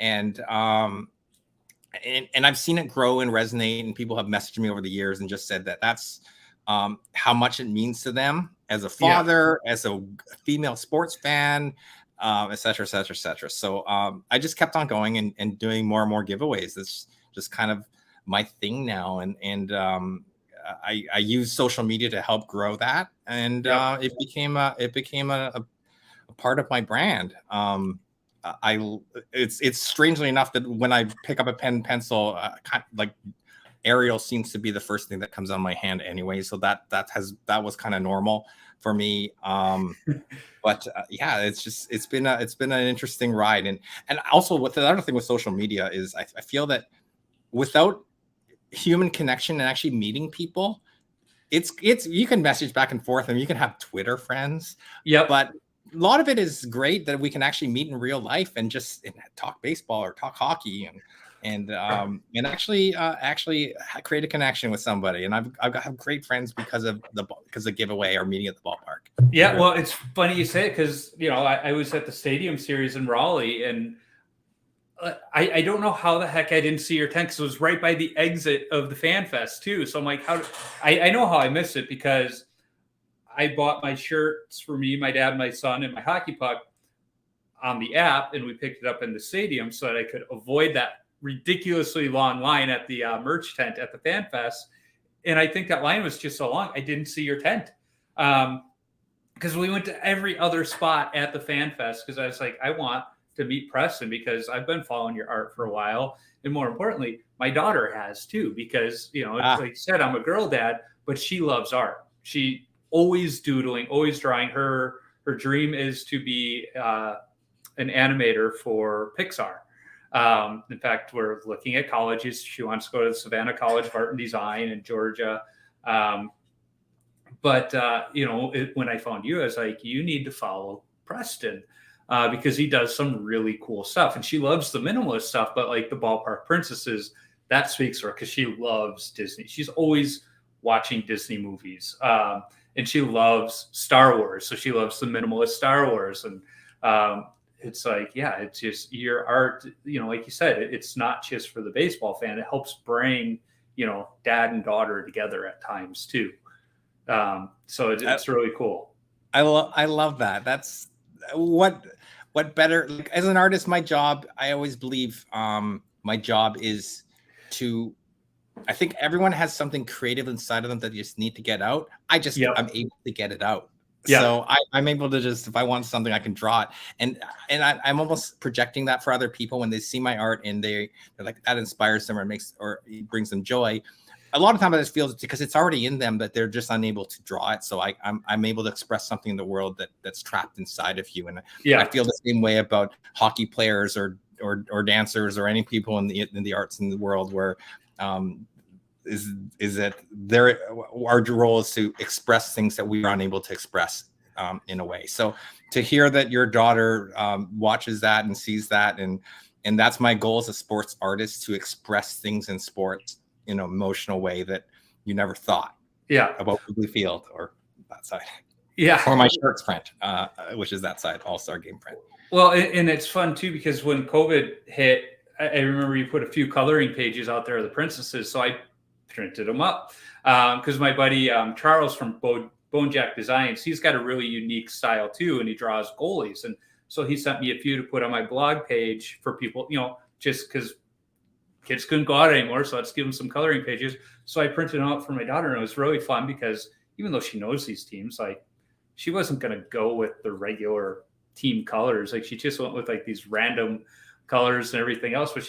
S2: And I've seen it grow and resonate, and people have messaged me over the years and just said that's how much it means to them as a father, as a female sports fan, et cetera, et cetera, et cetera. So I just kept on going and doing more and more giveaways. It's just kind of my thing now. And I use social media to help grow that. And it became a part of my brand. It's strangely enough that when I pick up a pen and pencil, like Arial seems to be the first thing that comes on my hand anyway. So that was kind of normal for me. But it's been an interesting ride. And also with the other thing with social media is I feel that without human connection and actually meeting people, it's you can message back and forth and you can have Twitter friends. Yeah. But a lot of it is great that we can actually meet in real life and just talk baseball or talk hockey. And and actually create a connection with somebody. And I've got great friends because of the giveaway or meeting at the ballpark.
S1: Yeah, well, it's funny you say it because I was at the Stadium Series in Raleigh, and I don't know how the heck I didn't see your tent because it was right by the exit of the Fan Fest too. So I'm like, I know how I missed it because I bought my shirts for me, my dad, my son, and my hockey puck on the app, and we picked it up in the stadium so that I could avoid that ridiculously long line at the merch tent at the Fan Fest. And I think that line was just so long, I didn't see your tent. Because we went to every other spot at the Fan Fest because I was like, I want to meet Preston because I've been following your art for a while. And more importantly, my daughter has too, because, like you said, I'm a girl dad, but she loves art. She always doodling, always drawing. Her dream is to be an animator for Pixar. In fact, we're looking at colleges. She wants to go to the Savannah College of Art and Design in Georgia. But when I found you, I was like, you need to follow Preston because he does some really cool stuff. And she loves the minimalist stuff, but like the Ballpark Princesses, that speaks to her because she loves Disney. She's always watching Disney movies. And she loves Star Wars. So she loves the minimalist Star Wars. And it's like, yeah, it's just your art, like you said, it's not just for the baseball fan. It helps bring, dad and daughter together at times too. So it's really cool.
S2: I love that. That's what better, like, as an artist, my job, I always believe, my job is to, I think everyone has something creative inside of them that you just need to get out. I'm able to get it out. Yeah. So I'm able to just, if I want something, I can draw it. And I'm almost projecting that for other people when they see my art and they're like, that inspires them or it brings them joy. A lot of times I just feel it's because it's already in them, but they're just unable to draw it. So I'm able to express something in the world that's trapped inside of you. And I feel the same way about hockey players or dancers or any people in the arts in the world where, is that our role is to express things that we are unable to express in a way. So to hear that your daughter watches that and sees that, and that's my goal as a sports artist, to express things in sports in an emotional way that you never thought about Wrigley Field or that side. Yeah. Or my shirts print, which is that side, All-Star Game print.
S1: Well, and it's fun too, because when COVID hit, I remember you put a few coloring pages out there of the princesses. So I printed them up because my buddy Charles from Bone Jack Designs, he's got a really unique style too, and he draws goalies. And so he sent me a few to put on my blog page for people, just because kids couldn't go out anymore. So let's give them some coloring pages. So I printed them out for my daughter, and it was really fun because even though she knows these teams, like she wasn't going to go with the regular team colors. Like she just went with like these random colors and everything else, but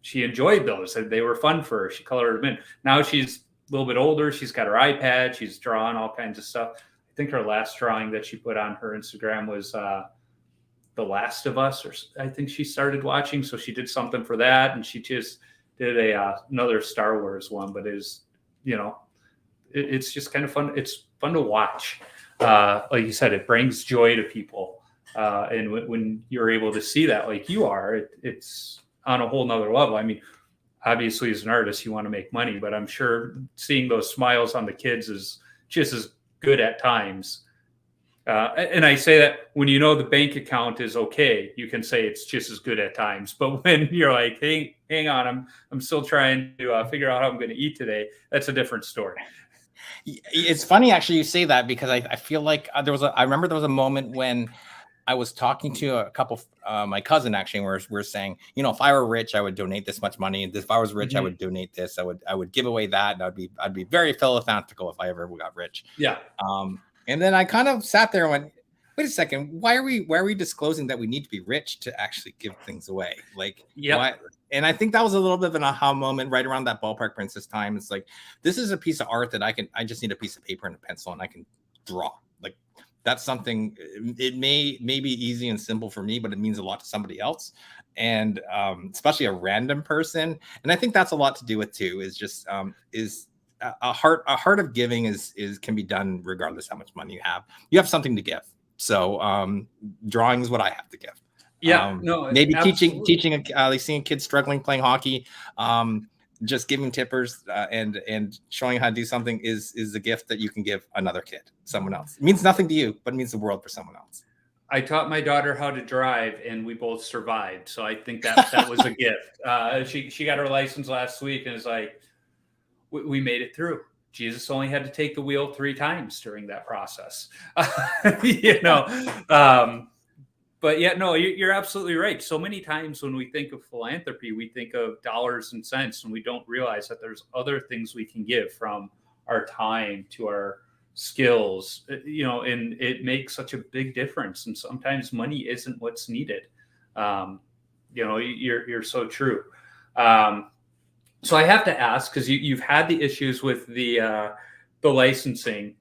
S1: she enjoyed those and they were fun for her. She colored them in. Now she's a little bit older. She's got her iPad. She's drawing all kinds of stuff. I think her last drawing that she put on her Instagram was The Last of Us, or I think she started watching. So she did something for that. And she just did another Star Wars one, but it's just kind of fun. It's fun to watch. Like you said, it brings joy to people. And when you're able to see that, like you are, it's on a whole nother level. I mean, obviously as an artist, you want to make money, but I'm sure seeing those smiles on the kids is just as good at times. And I say that when the bank account is okay, you can say it's just as good at times. But when you're like, hey, hang on, I'm still trying to figure out how I'm going to eat today, that's a different story.
S2: It's funny, actually, you say that, because I feel like I remember there was a moment when I was talking to a couple, my cousin actually, where we're saying, if I were rich, I would donate this much money. And if I was rich, I would donate this. I would give away that. And I'd be very philanthropical if I ever got rich.
S1: Yeah.
S2: And then I kind of sat there and went, wait a second, why are we disclosing that we need to be rich to actually give things away? Like, why? And I think that was a little bit of an aha moment right around that Ballpark Princess time. It's like, this is a piece of art that I just need a piece of paper and a pencil and I can draw. Like, that's something, it may be easy and simple for me, but it means a lot to somebody else. And especially a random person. And I think that's a lot to do with too, is just, is a heart of giving can be done regardless how much money you have. You have something to give. So drawing is what I have to give.
S1: Yeah, no,
S2: Maybe
S1: absolutely.
S2: like seeing kids struggling playing hockey, just giving tippers and showing how to do something is a gift that you can give another kid, someone else. It means nothing to you, but it means the world for someone else.
S1: I taught my daughter how to drive, and we both survived. So I think that was a gift. She got her license last week, and it's like we made it through. Jesus only had to take the wheel 3 times during that process. you know, um, but yeah, no, you're absolutely right. So many times when we think of philanthropy, we think of dollars and cents, and we don't realize that there's other things we can give, from our time to our skills, and it makes such a big difference. And sometimes money isn't what's needed. You're so true. So I have to ask, because you've had the issues with the licensing,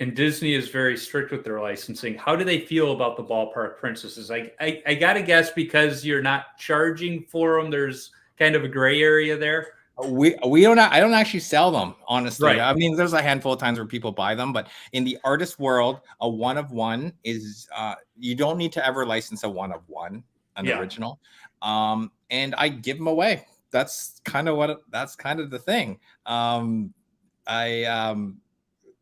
S1: and Disney is very strict with their licensing. How do they feel about the ballpark princesses? I gotta guess, because you're not charging for them, there's kind of a gray area there.
S2: We don't. I don't actually sell them, honestly.
S1: Right.
S2: I mean, there's a handful of times where people buy them, but in the artist world, a one of one is you don't need to ever license a one of one, an
S1: Yeah.
S2: original. And I give them away. That's kind of the thing. I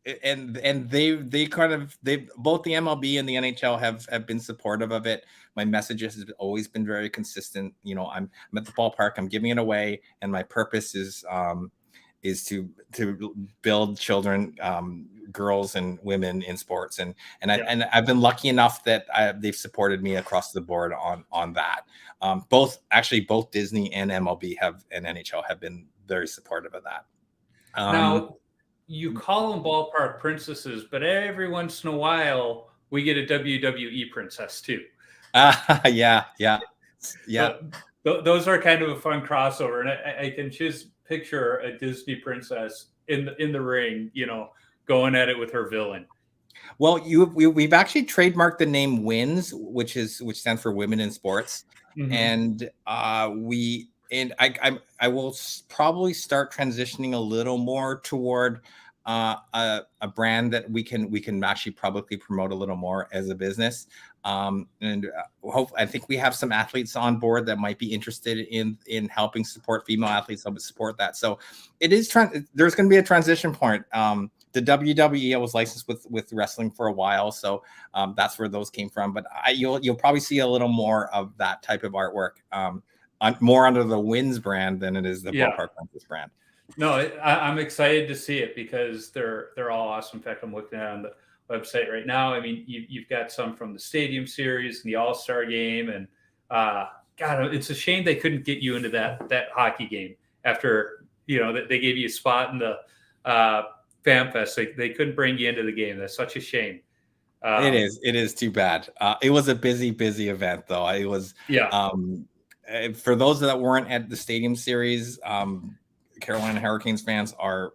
S2: and they both the MLB and the NHL have been supportive of it. My messages has always been very consistent. I'm at the ballpark, I'm giving it away, and my purpose is to build children, girls and women in sports, and I've been lucky enough that they've supported me across the board on that. Both Disney and MLB and NHL have been very supportive of that.
S1: Now, you call them ballpark princesses, but every once in a while we get a WWE princess too.
S2: Yeah.
S1: Those are kind of a fun crossover, and I can just picture a Disney princess in the ring, going at it with her villain.
S2: Well, we've actually trademarked the name WINS, which stands for Women in Sports, and I will probably start transitioning a little more toward a brand that we can actually publicly promote a little more as a business. I think we have some athletes on board that might be interested in helping support female athletes, help support that. So it is there's going to be a transition point. The WWE, I was licensed with wrestling for a while, so that's where those came from. But you'll probably see a little more of that type of artwork, more under the WINS brand than it is the Ballpark Princess brand.
S1: No, I'm excited to see it, because they're all awesome. In fact, I'm looking at it on the website right now. I mean, you've got some from the Stadium Series and the All-Star Game, and God, it's a shame they couldn't get you into that hockey game after they gave you a spot in the Fan Fest. They couldn't bring you into the game. That's such a shame.
S2: It is too bad. It was a busy event, though. It was for those that weren't at the Stadium Series. Carolina Hurricanes fans are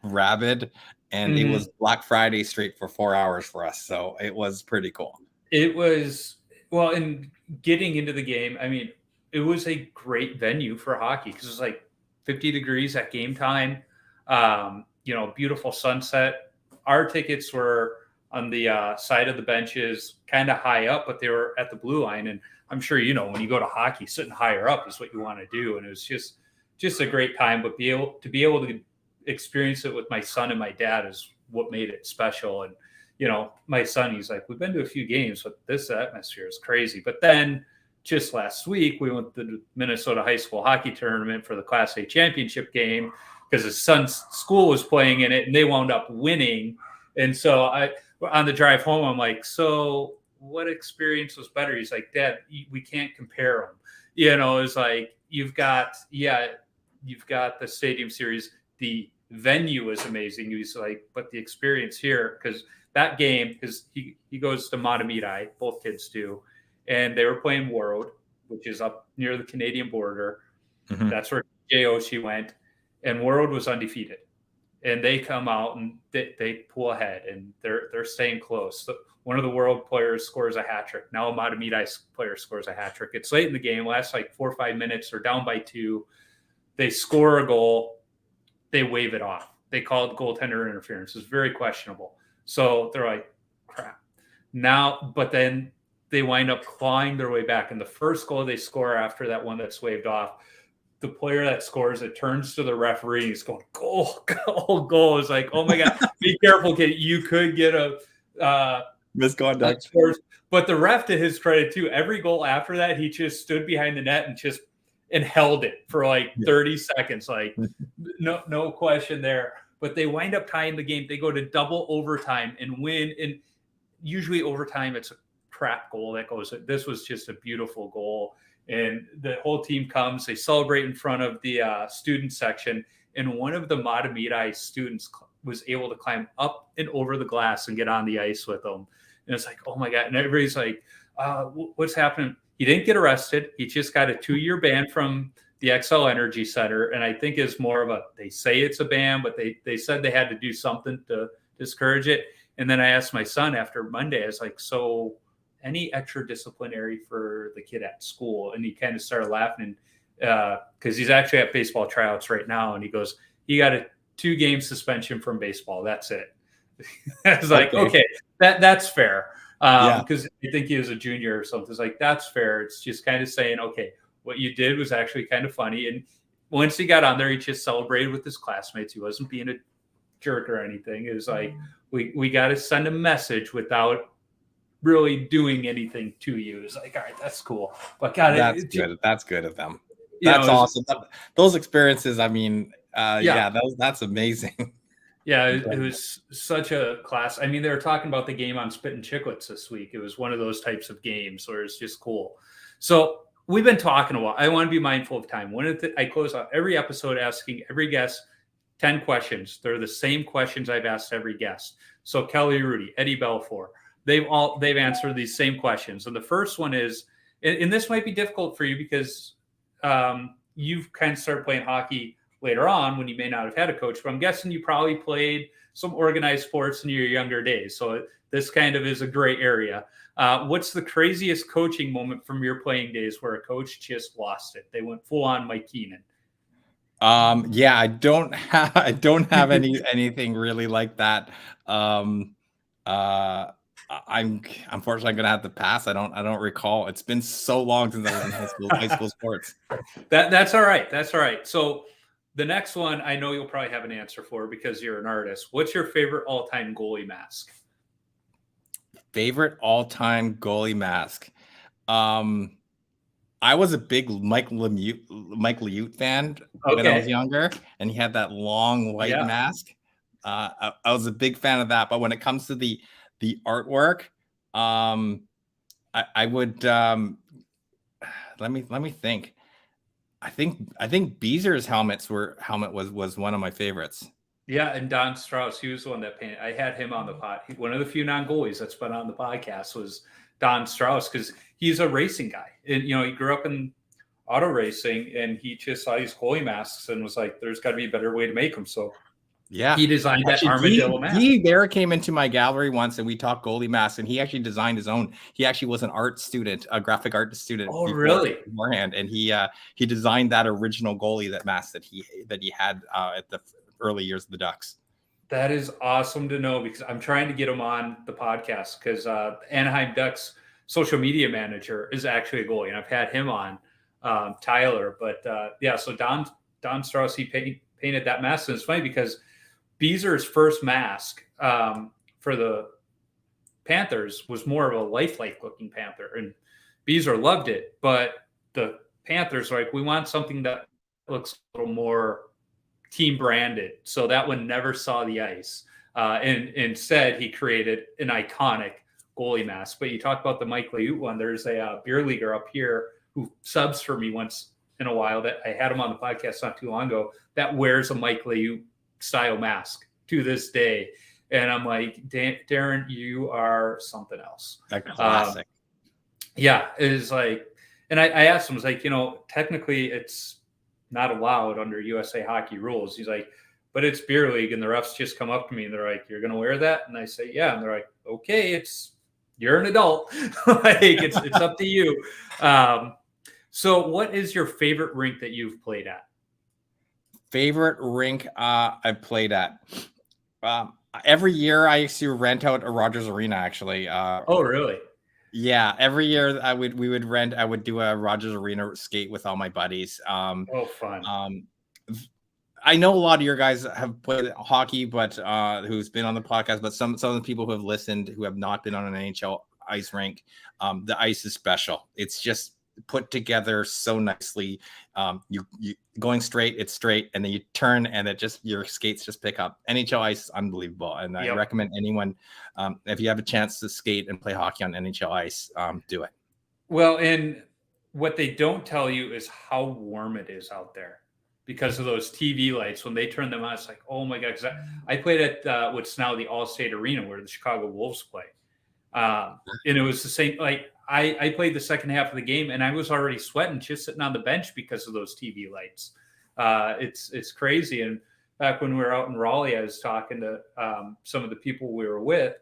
S2: rabid, and it was Black Friday straight for 4 hours for us. So it was pretty cool.
S1: It was, well, and getting into the game, I mean, it was a great venue for hockey, because it was like 50 degrees at game time. Beautiful sunset. Our tickets were on the side of the benches, kind of high up, but they were at the blue line. And I'm sure, when you go to hockey, sitting higher up is what you want to do. And it was just a great time, but to be able to experience it with my son and my dad is what made it special. And, my son, he's like, we've been to a few games, but this atmosphere is crazy. But then just last week, we went to the Minnesota high school hockey tournament for the Class A championship game, because his son's school was playing in it, and they wound up winning. And so on the drive home, I'm like, so what experience was better? He's like, Dad, we can't compare them. It's like, you've got the Stadium Series. The venue is amazing. He's like, but the experience here, because that game, because he goes to Matamidi, both kids do, and they were playing World, which is up near the Canadian border. That's where Jay Oshie went, and World was undefeated. And they come out and they pull ahead, and they're staying close. So one of the World players scores a hat trick. Now a Matamidi player scores a hat trick. It's late in the game, lasts like 4 or 5 minutes. They're down by 2. They score a goal. They wave it off. They call it goaltender interference. It's very questionable. So they're like, crap. Now, but then they wind up clawing their way back. And the first goal they score after that one that's waved off, the player that scores it turns to the referee. He's going, goal, goal, goal. It's like, oh my God, be careful, kid. You could get a
S2: misconduct.
S1: But the ref, to his credit too, every goal after that, he just stood behind the net and held it for like 30 seconds. Like no question there. But they wind up tying the game. They go to double overtime and win. And usually overtime, it's a crap goal that goes. This was just a beautiful goal. And the whole team comes. They celebrate in front of the student section. And one of the Matamidi students was able to climb up and over the glass and get on the ice with them. And it's like, oh my God. And everybody's like, what's happening? He didn't get arrested. He just got a 2-year ban from the XL Energy Center. And I think it's more of they say it's a ban, but they said they had to do something to discourage it. And then I asked my son after Monday, I was like, so any extra disciplinary for the kid at school? And he kind of started laughing because he's actually at baseball tryouts right now. And he goes, he got a 2-game suspension from baseball. That's it. I was like, okay, that's fair. Because I think he was a junior or something. It's like, that's fair. It's just kind of saying, okay, what you did was actually kind of funny. And once he got on there, he just celebrated with his classmates. He wasn't being a jerk or anything. It was like, we got to send a message without really doing anything to you. It's like, all right, that's cool. But God,
S2: that's good. That's good of them. That's awesome. Those experiences, I mean, that's amazing.
S1: Yeah, it was such a class. I mean, they were talking about the game on Spit and Chicklets this week. It was one of those types of games where it's just cool. So we've been talking a while. I want to be mindful of time. I close out every episode asking every guest 10 questions. They're the same questions I've asked every guest. So Kelly Rudy, Eddie Belfour, they've answered these same questions. And the first one is, and this might be difficult for you because you've kind of started playing hockey later on when you may not have had a coach, but I'm guessing you probably played some organized sports in your younger days. So this kind of is a gray area. What's the craziest coaching moment from your playing days where a coach just lost it? They went full on Mike Keenan.
S2: I don't have anything really like that. I'm unfortunately going to have to pass. I don't recall. It's been so long since I was in high school sports.
S1: That's all right. That's all right. So the next one, I know you'll probably have an answer for because you're an artist. What's your favorite all-time goalie mask?
S2: Favorite all-time goalie mask? I was a big Mike Lemieux fan when I was younger, and he had that long white mask. I was a big fan of that. But when it comes to the artwork, I would let me think. I think Beezer's helmet was one of my favorites.
S1: Yeah, and Don Strauss, he was the one that painted. I had him on the pod. One of the few non-goalies that's been on the podcast was Don Strauss because he's a racing guy. And, he grew up in auto racing and he just saw these goalie masks and was like, there's got to be a better way to make them. So he designed that armadillo mask.
S2: He came into my gallery once and we talked goalie masks and he actually designed his own. He actually was an art student, a graphic art student.
S1: Oh, really?
S2: Beforehand. And he designed that original goalie, that mask that he had at the early years of the Ducks.
S1: That is awesome to know because I'm trying to get him on the podcast because Anaheim Ducks social media manager is actually a goalie and I've had him on, Tyler. But so Don Strauss, he painted that mask. And it's funny because Beezer's first mask for the Panthers was more of a lifelike looking Panther, and Beezer loved it. But the Panthers were like, we want something that looks a little more team branded. So that one never saw the ice. And instead, he created an iconic goalie mask. But you talk about the Mike Liut one. There's a beer leaguer up here who subs for me once in a while that I had him on the podcast not too long ago that wears a Mike Liut style mask to this day. And I'm like, Darren, you are something else.
S2: A classic.
S1: It is like, and I asked him, I was like, technically it's not allowed under USA hockey rules. He's like, but it's beer league. And the refs just come up to me and they're like, you're going to wear that? And I say, yeah. And they're like, okay, you're an adult. Like it's up to you. So what is your favorite rink that you've played at?
S2: Favorite rink I've played at? Every year I used to rent out a Rogers Arena, actually.
S1: Oh, really?
S2: Yeah, every year we would rent. I would do a Rogers Arena skate with all my buddies.
S1: Oh, fun.
S2: Um, I know a lot of your guys have played hockey, but who's been on the podcast, but some of the people who have listened who have not been on an NHL ice rink, the ice is special. It's just put together so nicely. You going straight, it's straight, and then you turn, and it just your skates just pick up. NHL ice is unbelievable, and I
S1: Yep.
S2: recommend anyone if you have a chance to skate and play hockey on NHL ice, do it.
S1: Well, and what they don't tell you is how warm it is out there because of those TV lights. When they turn them on, it's like, oh my God. Because I played at what's now the All-State Arena where the Chicago Wolves play. And it was the same. Like I played the second half of the game and I was already sweating just sitting on the bench because of those TV lights. It's crazy. And back when we were out in Raleigh, I was talking to some of the people we were with,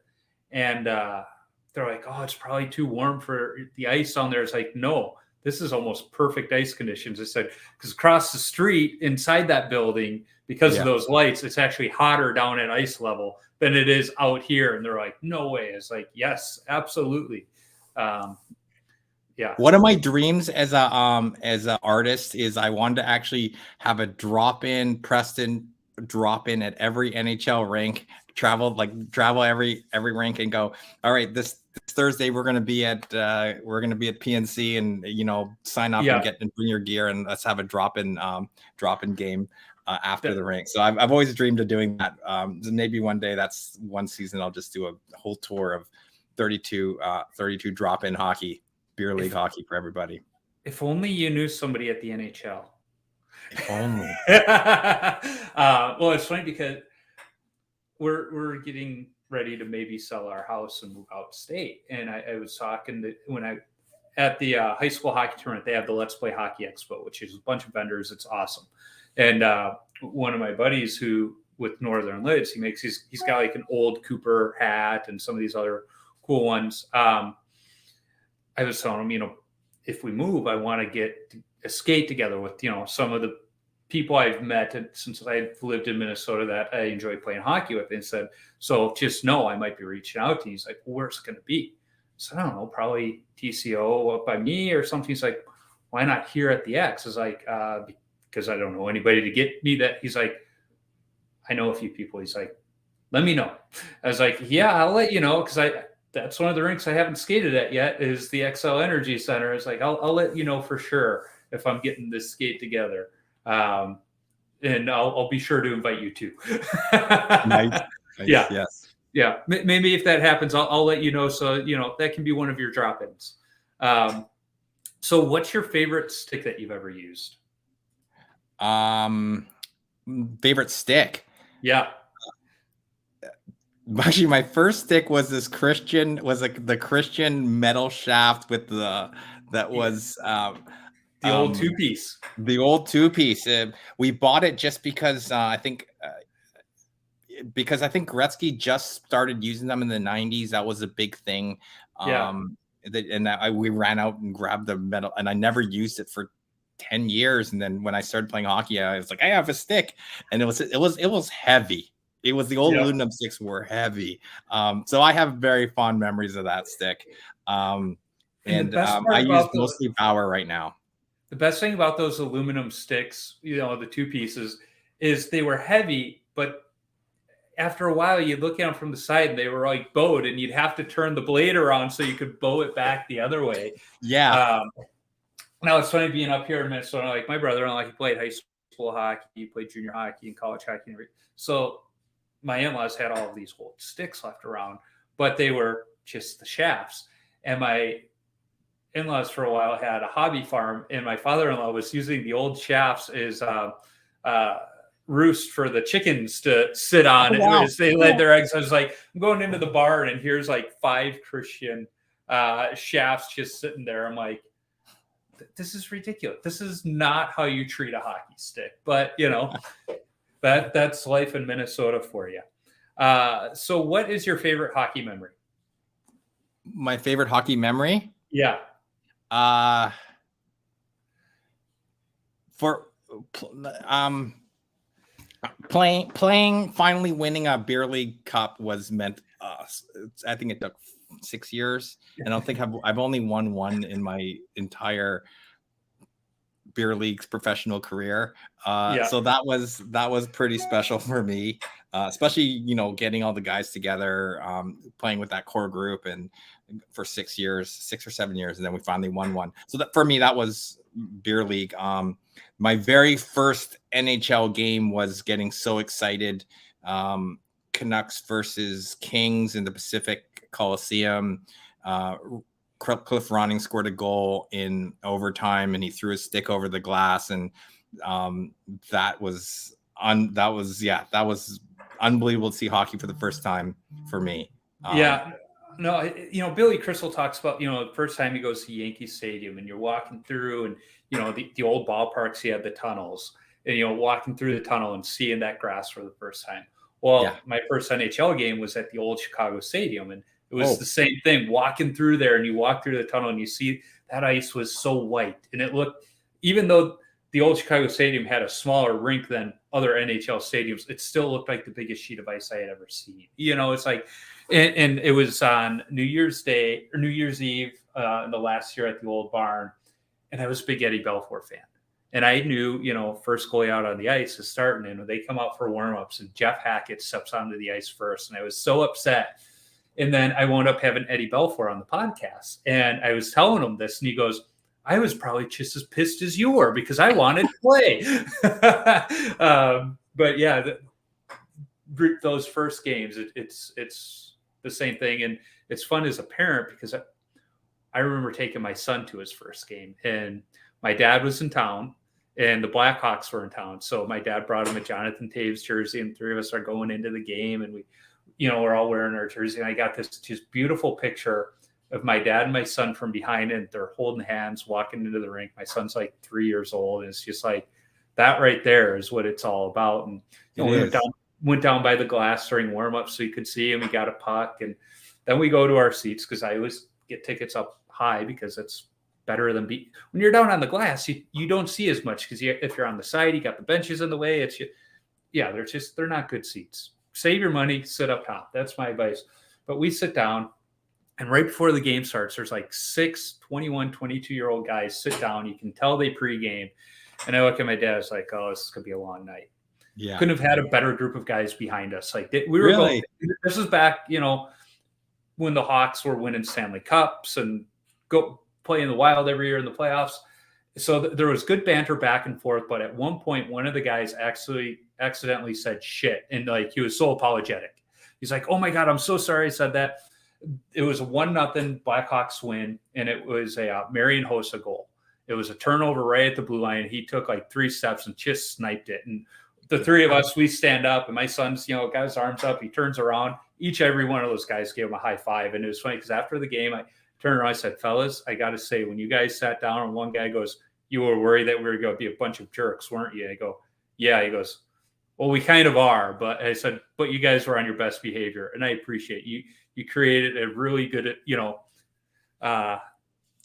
S1: and they're like, "Oh, it's probably too warm for the ice on there." It's like, no, this is almost perfect ice conditions. I said, because across the street inside that building, because of those lights, it's actually hotter down at ice level than it is out here. And they're like, no way. It's like, yes, absolutely. Yeah.
S2: One of my dreams as an artist is I wanted to actually have a drop-in Preston drop-in at every NHL rink, travel every rink and go, all right, this Thursday we're gonna be at PNC, and sign up and bring your gear, and let's have a drop-in game after the rink. So I've always dreamed of doing that. Maybe one day, that's one season I'll just do a whole tour of 32 drop-in hockey. Beer league hockey for everybody.
S1: If only you knew somebody at the NHL.
S2: If only.
S1: Well, it's funny because we're getting ready to maybe sell our house and move out of state. And I was talking to, at the high school hockey tournament, they have the Let's Play Hockey Expo, which is a bunch of vendors. It's awesome. And one of my buddies who with Northern Lids, he's got like an old Cooper hat and some of these other cool ones. I was telling him, if we move, I want to get a skate together with, some of the people I've met since I've lived in Minnesota that I enjoy playing hockey with. And said, so just know I might be reaching out to you. He's like, well, where's it going to be? So I don't know, probably TCO up by me or something. He's like, why not here at the X? I was like, because I don't know anybody to get me that. He's like, I know a few people. He's like, let me know. I was like, yeah, I'll let you know. Because that's one of the rinks I haven't skated at yet is the XL Energy Center. It's like, I'll let you know for sure if I'm getting this skate together. And I'll be sure to invite you too.
S2: Nice.
S1: Yeah.
S2: Yes.
S1: Yeah. Maybe if that happens, I'll let you know. So, that can be one of your drop-ins. So what's your favorite stick that you've ever used?
S2: Favorite stick?
S1: Yeah.
S2: Actually, my first stick was the Christian metal shaft with the
S1: old two-piece.
S2: The old two-piece. We bought it just because I think Gretzky just started using them in the 90s. That was a big thing. We ran out and grabbed the metal, and I never used it for 10 years. And then when I started playing hockey, I was like, I have a stick, and it was heavy. It was the old aluminum sticks were heavy. So I have very fond memories of that stick. I use mostly Bauer right now.
S1: The best thing about those aluminum sticks, the two pieces, is they were heavy, but after a while you look at them from the side and they were like bowed, and you'd have to turn the blade around so you could bow it back the other way.
S2: Yeah.
S1: Now it's funny being up here in Minnesota, like my brother-in-law, he played high school hockey, he played junior hockey and college hockey. So my in-laws had all of these old sticks left around, but they were just the shafts. And my in-laws for a while had a hobby farm, and my father-in-law was using the old shafts as roost for the chickens to sit on as they laid their eggs. I was like, I'm going into the barn, and here's like 5 Christian shafts just sitting there. I'm like, this is ridiculous. This is not how you treat a hockey stick. But, that's life in Minnesota for you. So what is your favorite hockey memory?
S2: My favorite hockey memory?
S1: Yeah.
S2: Finally winning a beer league cup was meant. I think it took 6 years, and I don't think I've only won one in my entire beer league's professional career.
S1: Yeah.
S2: So that was pretty special for me, especially getting all the guys together, playing with that core group, and for 6 or 7 years, and then we finally won one. So that for me, that was beer league. My very first NHL game was getting so excited. Canucks versus Kings in the Pacific Coliseum. Cliff Ronning scored a goal in overtime, and he threw his stick over the glass, and that was unbelievable to see hockey for the first time for me.
S1: Yeah. No, Billy Crystal talks about, the first time he goes to Yankee Stadium and you're walking through, and, the old ballparks, he had the tunnels, and, walking through the tunnel and seeing that grass for the first time. Well, my first NHL game was at the old Chicago Stadium, and it was the same thing, walking through there, and you walk through the tunnel and you see that ice was so white, and it looked, even though the old Chicago Stadium had a smaller rink than other NHL stadiums, it still looked like the biggest sheet of ice I had ever seen. It's like, and it was on New Year's Day or New Year's Eve in the last year at the old barn, and I was a big Eddie Belfour fan. And I knew, first goalie out on the ice is starting, and they come out for warmups, and Jeff Hackett steps onto the ice first, and I was so upset. And then I wound up having Eddie Belfour on the podcast, and I was telling him this, and he goes, "I was probably just as pissed as you were because I wanted to play." But yeah, those first games, it's the same thing, and it's fun as a parent because I remember taking my son to his first game, and my dad was in town, and the Blackhawks were in town. So my dad brought him a Jonathan Taves jersey, and three of us are going into the game, and we're all wearing our jersey. And I got this just beautiful picture of my dad and my son from behind, and they're holding hands, walking into the rink. My son's like 3 years old, and it's just like that right there is what it's all about. And we went down by the glass during warm-up so you could see him. We got a puck, and then we go to our seats because I always get tickets up high because it's better than when you're down on the glass, you don't see as much because if you're on the side, you got the benches in the way. They're not good seats. Save your money, sit up top. That's my advice. But we sit down, and right before the game starts, there's like 6 21, 22-year-old guys sit down. You can tell they pregame. And I look at my dad, it's like, oh, this is going to be a long night.
S2: Yeah.
S1: Couldn't have had a better group of guys behind us. Like we were
S2: really?
S1: This is back, when the Hawks were winning Stanley Cups and go play in the Wild every year in the playoffs. So there was good banter back and forth. But at one point, one of the guys actually accidentally said shit. And like, he was so apologetic. He's like, "Oh my God, I'm so sorry I said that." It was a 1-0 Blackhawks win. And it was a Marian Hossa goal. It was a turnover right at the blue line. He took like 3 steps and just sniped it. And the three of us, we stand up, and my son's, got his arms up. He turns around. Every one of those guys gave him a high five. And it was funny because after the game, I turned around, I said, "Fellas, I got to say, when you guys sat down," and one guy goes, "You were worried that we were going to be a bunch of jerks, weren't you?" I go, "Yeah." He goes, "Well, we kind of are." But I said, "But you guys were on your best behavior. And I appreciate you. You created a really good,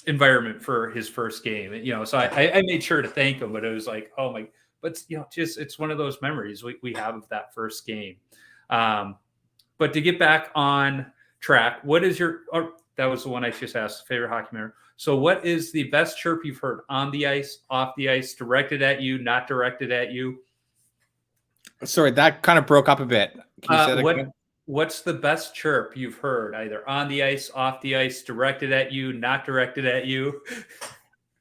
S1: environment for his first game." So I made sure to thank him, but it was like, oh my, but just, it's one of those memories we have of that first game. But to get back on track, what is that was the one I just asked, favorite hockey memory. So what is the best chirp you've heard on the ice, off the ice, directed at you, not directed at you?
S2: Sorry, that kind of broke up a bit. Can you say that again?
S1: What's the best chirp you've heard, either on the ice, off the ice, directed at you, not directed at you?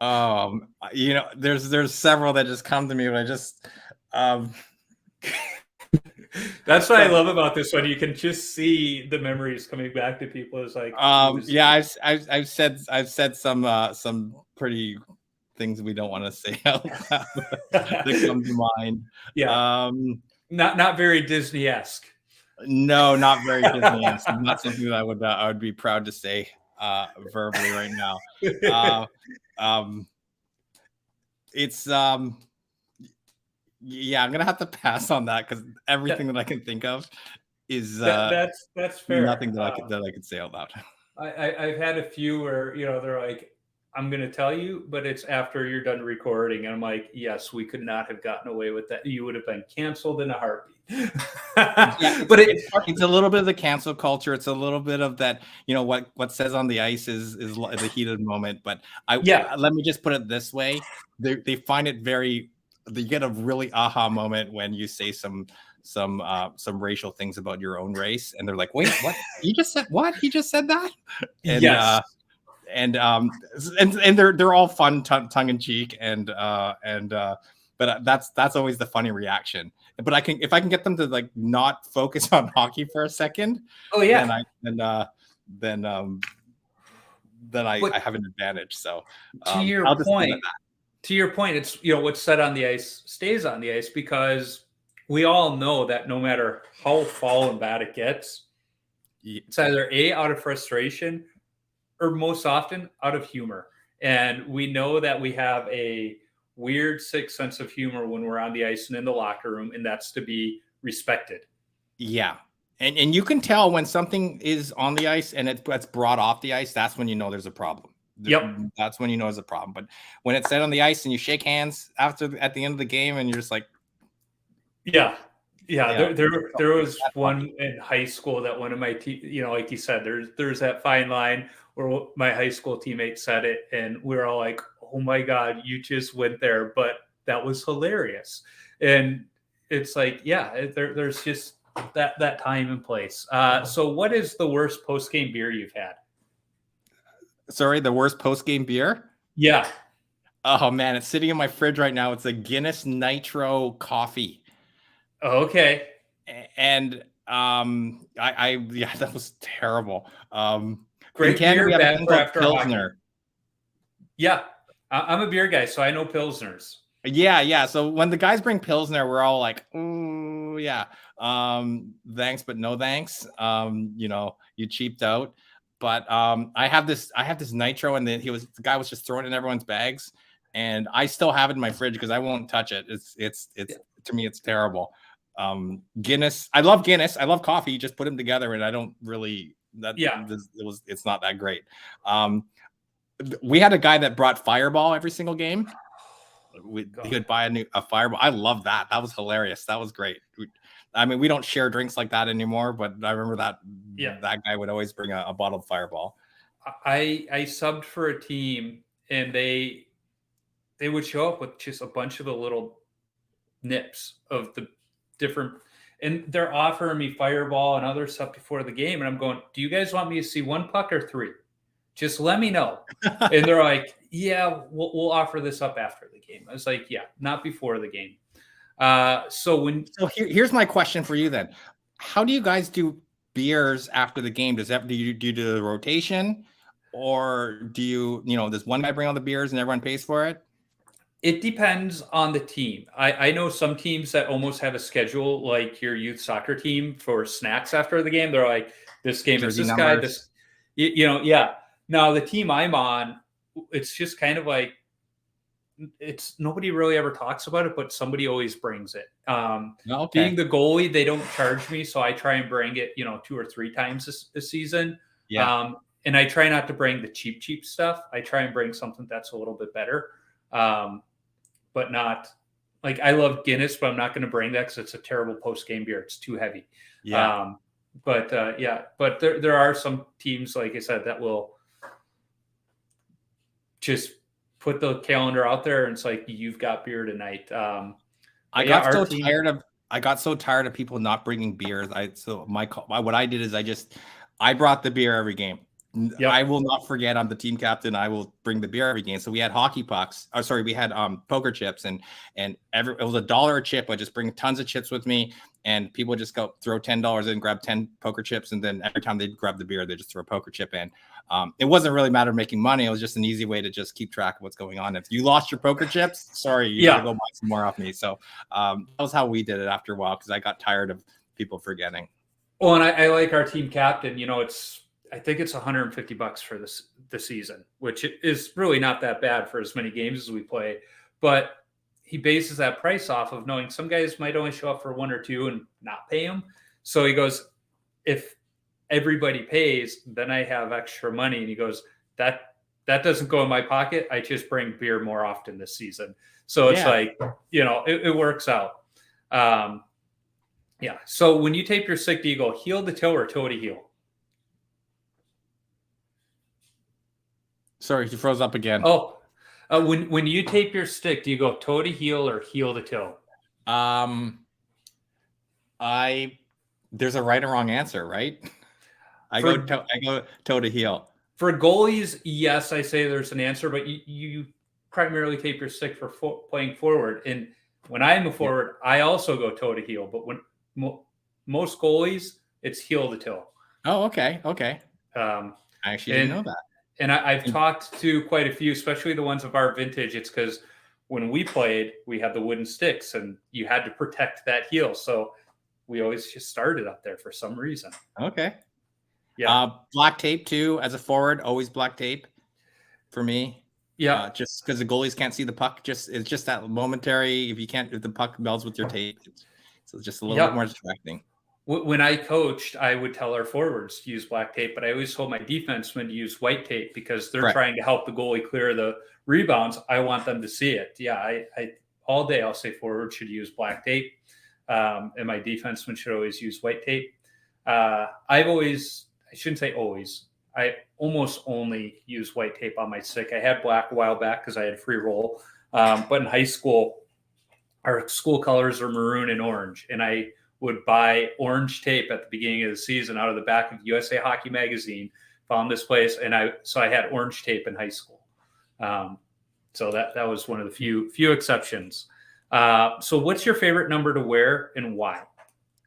S2: There's several that just come to me, but I just
S1: that's what I love about this one. You can just see the memories coming back to people. It's like,
S2: I've said some pretty things we don't want to say out loud that come to mind.
S1: Yeah. Not very Disney-esque.
S2: No, not very Disney-esque. Not something that I would be proud to say verbally right now. It's I'm gonna have to pass on that because everything that I can think of is
S1: that's fair.
S2: Nothing that I could say out loud.
S1: I've had a few where they're like, I'm going to tell you, but it's after you're done recording. And I'm like, yes, we could not have gotten away with that. You would have been canceled in a heartbeat.
S2: Yeah,
S1: But
S2: it's a little bit of the cancel culture. It's a little bit of that, what says on the ice is the heated moment. But
S1: yeah,
S2: let me just put it this way: they find it very. They get a really aha moment when you say some racial things about your own race, and they're like, "Wait, what? He just said what? He just said that?" And
S1: yes.
S2: and they're all fun, tongue in cheek, but that's always the funny reaction. But if I can get them to like not focus on hockey for a second,
S1: Oh yeah.
S2: then I have an advantage. So
S1: to your
S2: I'll just leave it at
S1: point, it's what's said on the ice stays on the ice, because we all know that no matter how foul and bad it gets,
S2: that.
S1: it's either out of frustration or most often out of humor. And we know that we have a weird sixth sense of humor when we're on the ice and in the locker room, and that's to be respected.
S2: Yeah. And you can tell when something is on the ice and it's brought off the ice, that's when you know there's a problem.
S1: Yep.
S2: That's when you know there's a problem. But when it's set on the ice and you shake hands at the end of the game and you're just like,
S1: yeah. There was one
S2: funny.
S1: in high school that one of my like you said, there's that fine line where my high school teammate said it, and we were all like, "Oh my god, you just went there!" But that was hilarious, and it's like, yeah, there's just that time and place. So, what is the worst post game beer you've had?
S2: Sorry, the worst post game beer?
S1: Yeah.
S2: Oh man, it's sitting in my fridge right now. It's a Guinness Nitro coffee.
S1: Okay.
S2: And yeah, that was terrible.
S1: Great
S2: in Canada,
S1: beer,
S2: we have a
S1: bad
S2: thing
S1: for
S2: called
S1: after
S2: Pilsner.
S1: hockey. Yeah, I'm a beer guy, so I know Pilsners.
S2: Yeah. So when the guys bring Pilsner, we're all like, "Ooh, yeah, thanks, but no thanks." You cheaped out. But I have this Nitro, and the guy was just throwing it in everyone's bags, and I still have it in my fridge because I won't touch it. It's to me, it's terrible. Guinness, I love Guinness. I love coffee. You just put them together, and I don't really it's not that great. We had a guy that brought Fireball every single game. He would buy a Fireball. I love that. That was hilarious. That was great. I mean, we don't share drinks like that anymore, but I remember that guy would always bring a bottle of Fireball.
S1: I subbed for a team, and they would show up with just a bunch of the little nips of the different, and they're offering me Fireball and other stuff before the game, and I'm going, do you guys want me to see one puck or three? Just let me know. And they're like, yeah, we'll offer this up after the game. I was like, yeah, not before the game. So
S2: here's my question for you then. How do you guys do beers after the game? Do you do the rotation, or do does one guy bring all the beers and everyone pays for it?
S1: It depends on the team. I know some teams that almost have a schedule like your youth soccer team for snacks after the game. They're like, this game
S2: Jersey
S1: is this
S2: numbers.
S1: guy, this, yeah. Now the team I'm on, it's just kind of like, it's nobody really ever talks about it, but somebody always brings it. Being the goalie, they don't charge me, so I try and bring it, 2 or 3 times this season.
S2: Yeah.
S1: And I try not to bring the cheap stuff. I try and bring something that's a little bit better. But not like, I love Guinness, but I'm not going to bring that because it's a terrible post game beer. It's too heavy.
S2: Yeah.
S1: But there are some teams, like I said, that will just put the calendar out there, and it's like, you've got beer tonight.
S2: I got so tired of people not bringing beers. What I did is I brought the beer every game. Yep. I will not forget. I'm the team captain. I will bring the beer every game. So we had hockey pucks. We had poker chips, and it was $1 a chip. I just bring tons of chips with me, and people just go throw $10 in, grab 10 poker chips, and then every time they grab the beer, they just throw a poker chip in. It wasn't really a matter of making money. It was just an easy way to just keep track of what's going on. If you lost your poker chips, sorry, you gotta go buy some more off me. So that was how we did it after a while, because I got tired of people forgetting.
S1: Well, and I like our team captain. I think it's $150 for the season, which is really not that bad for as many games as we play. But he bases that price off of knowing some guys might only show up for 1 or 2 and not pay him. So he goes, if everybody pays, then I have extra money. And he goes, that that doesn't go in my pocket. I just bring beer more often this season. So it's
S2: Yeah.
S1: like, it works out. Yeah. So when you tape your stick, do you go heel to toe or toe to heel?
S2: Sorry, you froze up again.
S1: Oh, when you tape your stick, do you go toe to heel or heel to toe?
S2: There's a right or wrong answer, right? I
S1: For-
S2: go toe to heel.
S1: For goalies, yes, I say there's an answer, but you primarily tape your stick for playing forward. And when I'm a forward, I also go toe to heel. But when most goalies, it's heel to toe.
S2: Oh, okay. I actually didn't know that.
S1: And I've talked to quite a few, especially the ones of our vintage. It's because when we played, we had the wooden sticks, and you had to protect that heel. So we always just started up there for some reason.
S2: Okay.
S1: Yeah.
S2: Black tape too, as a forward, always black tape for me.
S1: Yeah.
S2: Just because the goalies can't see the puck, it's just that momentary. If the puck melds with your tape, so it's just a little bit more distracting.
S1: When I coached, I would tell our forwards to use black tape, but I always told my defensemen to use white tape because they're trying to help the goalie clear the rebounds. I want them to see it. Yeah, I all day I'll say forwards should use black tape, and my defensemen should always use white tape. I shouldn't say always. I almost only use white tape on my stick. I had black a while back because I had free roll, but in high school, our school colors are maroon and orange, and I would buy orange tape at the beginning of the season out of the back of USA Hockey magazine. Found this place, and I had orange tape in high school. So that was one of the few exceptions. So what's your favorite number to wear and why?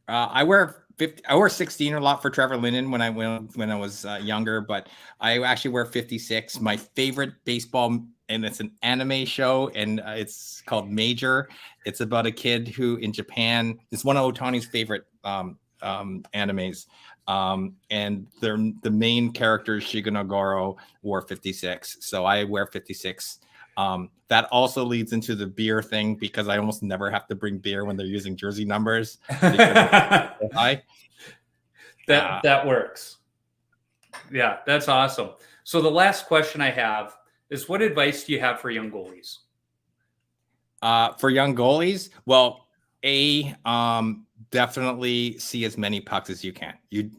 S2: I wear 50. I wore 16 a lot for Trevor Linden when I was younger, but I actually wear 56. My favorite baseball, and it's an anime show, and it's called Major. It's about a kid who in Japan. It's one of Otani's favorite animes, and the main character Shigenogoro wore 56. So I wear 56. That also leads into the beer thing because I almost never have to bring beer when they're using jersey numbers.
S1: That works. Yeah, that's awesome. So the last question I have is, what advice do you have for young goalies?
S2: For young goalies, well, definitely see as many pucks as you can. You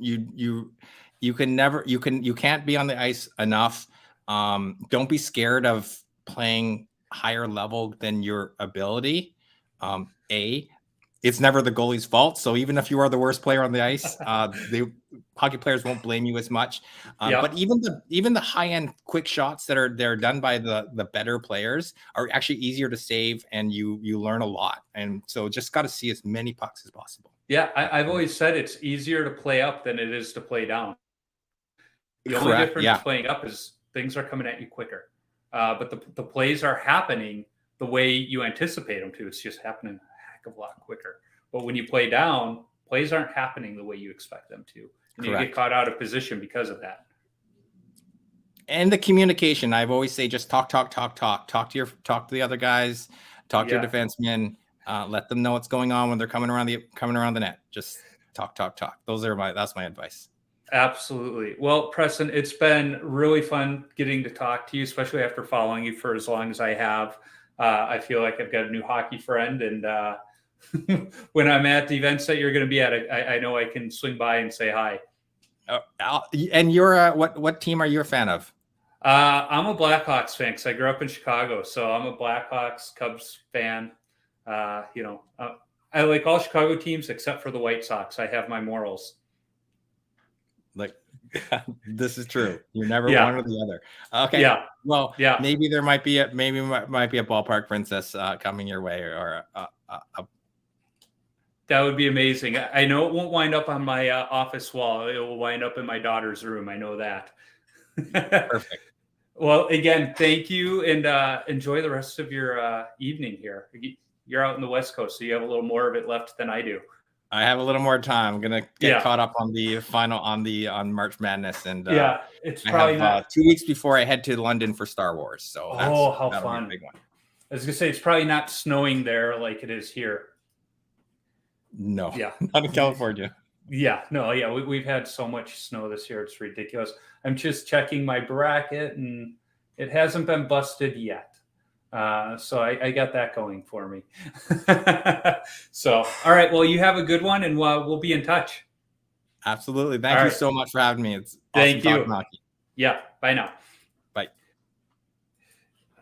S2: can't be on the ice enough. Don't be scared of playing higher level than your ability. It's never the goalie's fault. So even if you are the worst player on the ice, the hockey players won't blame you as much. But even the high end quick shots they're done by the better players are actually easier to save, and you learn a lot. And so just got to see as many pucks as possible.
S1: Yeah, I've always said it's easier to play up than it is to play down. The only difference playing up is things are coming at you quicker. But the plays are happening the way you anticipate them to. It's just happening a heck of a lot quicker. But when you play down, plays aren't happening the way you expect them to. And you get caught out of position because of that.
S2: And the communication, I've always say, just talk to the other guys, talk to your defensemen, let them know what's going on when they're coming around the net. Just talk. That's my advice.
S1: Absolutely. Well, Preston, it's been really fun getting to talk to you, especially after following you for as long as I have. I feel like I've got a new hockey friend, and when I'm at the events that you're going to be at, I know I can swing by and say hi.
S2: And you're what team are you a fan of?
S1: I'm a Blackhawks fan because I grew up in Chicago, so I'm a Blackhawks Cubs fan. I like all Chicago teams except for the White Sox. I have my morals.
S2: Like, this is true. You're never one or the other. Okay. Yeah. Well, maybe there might be a ballpark princess coming your way, or
S1: that would be amazing. I know it won't wind up on my office wall. It will wind up in my daughter's room. I know that.
S2: Perfect.
S1: Well, again, thank you, and enjoy the rest of your evening here. You're out in the West Coast, so you have a little more of it left than I do.
S2: I have a little more time. I'm gonna get caught up on the final on March Madness, and
S1: it's probably not
S2: 2 weeks before I head to London for Star Wars. So
S1: how fun! Be a big one. I was gonna say it's probably not snowing there like it is here.
S2: No, not in California.
S1: We've had so much snow this year; it's ridiculous. I'm just checking my bracket, and It hasn't been busted yet. So I got that going for me. So, all right. Well, you have a good one, and we'll be in touch.
S2: Absolutely.
S1: All
S2: Thank you
S1: right.
S2: so much for having me. It's awesome
S1: Thank
S2: talking
S1: you.
S2: hockey.
S1: Yeah. Bye now.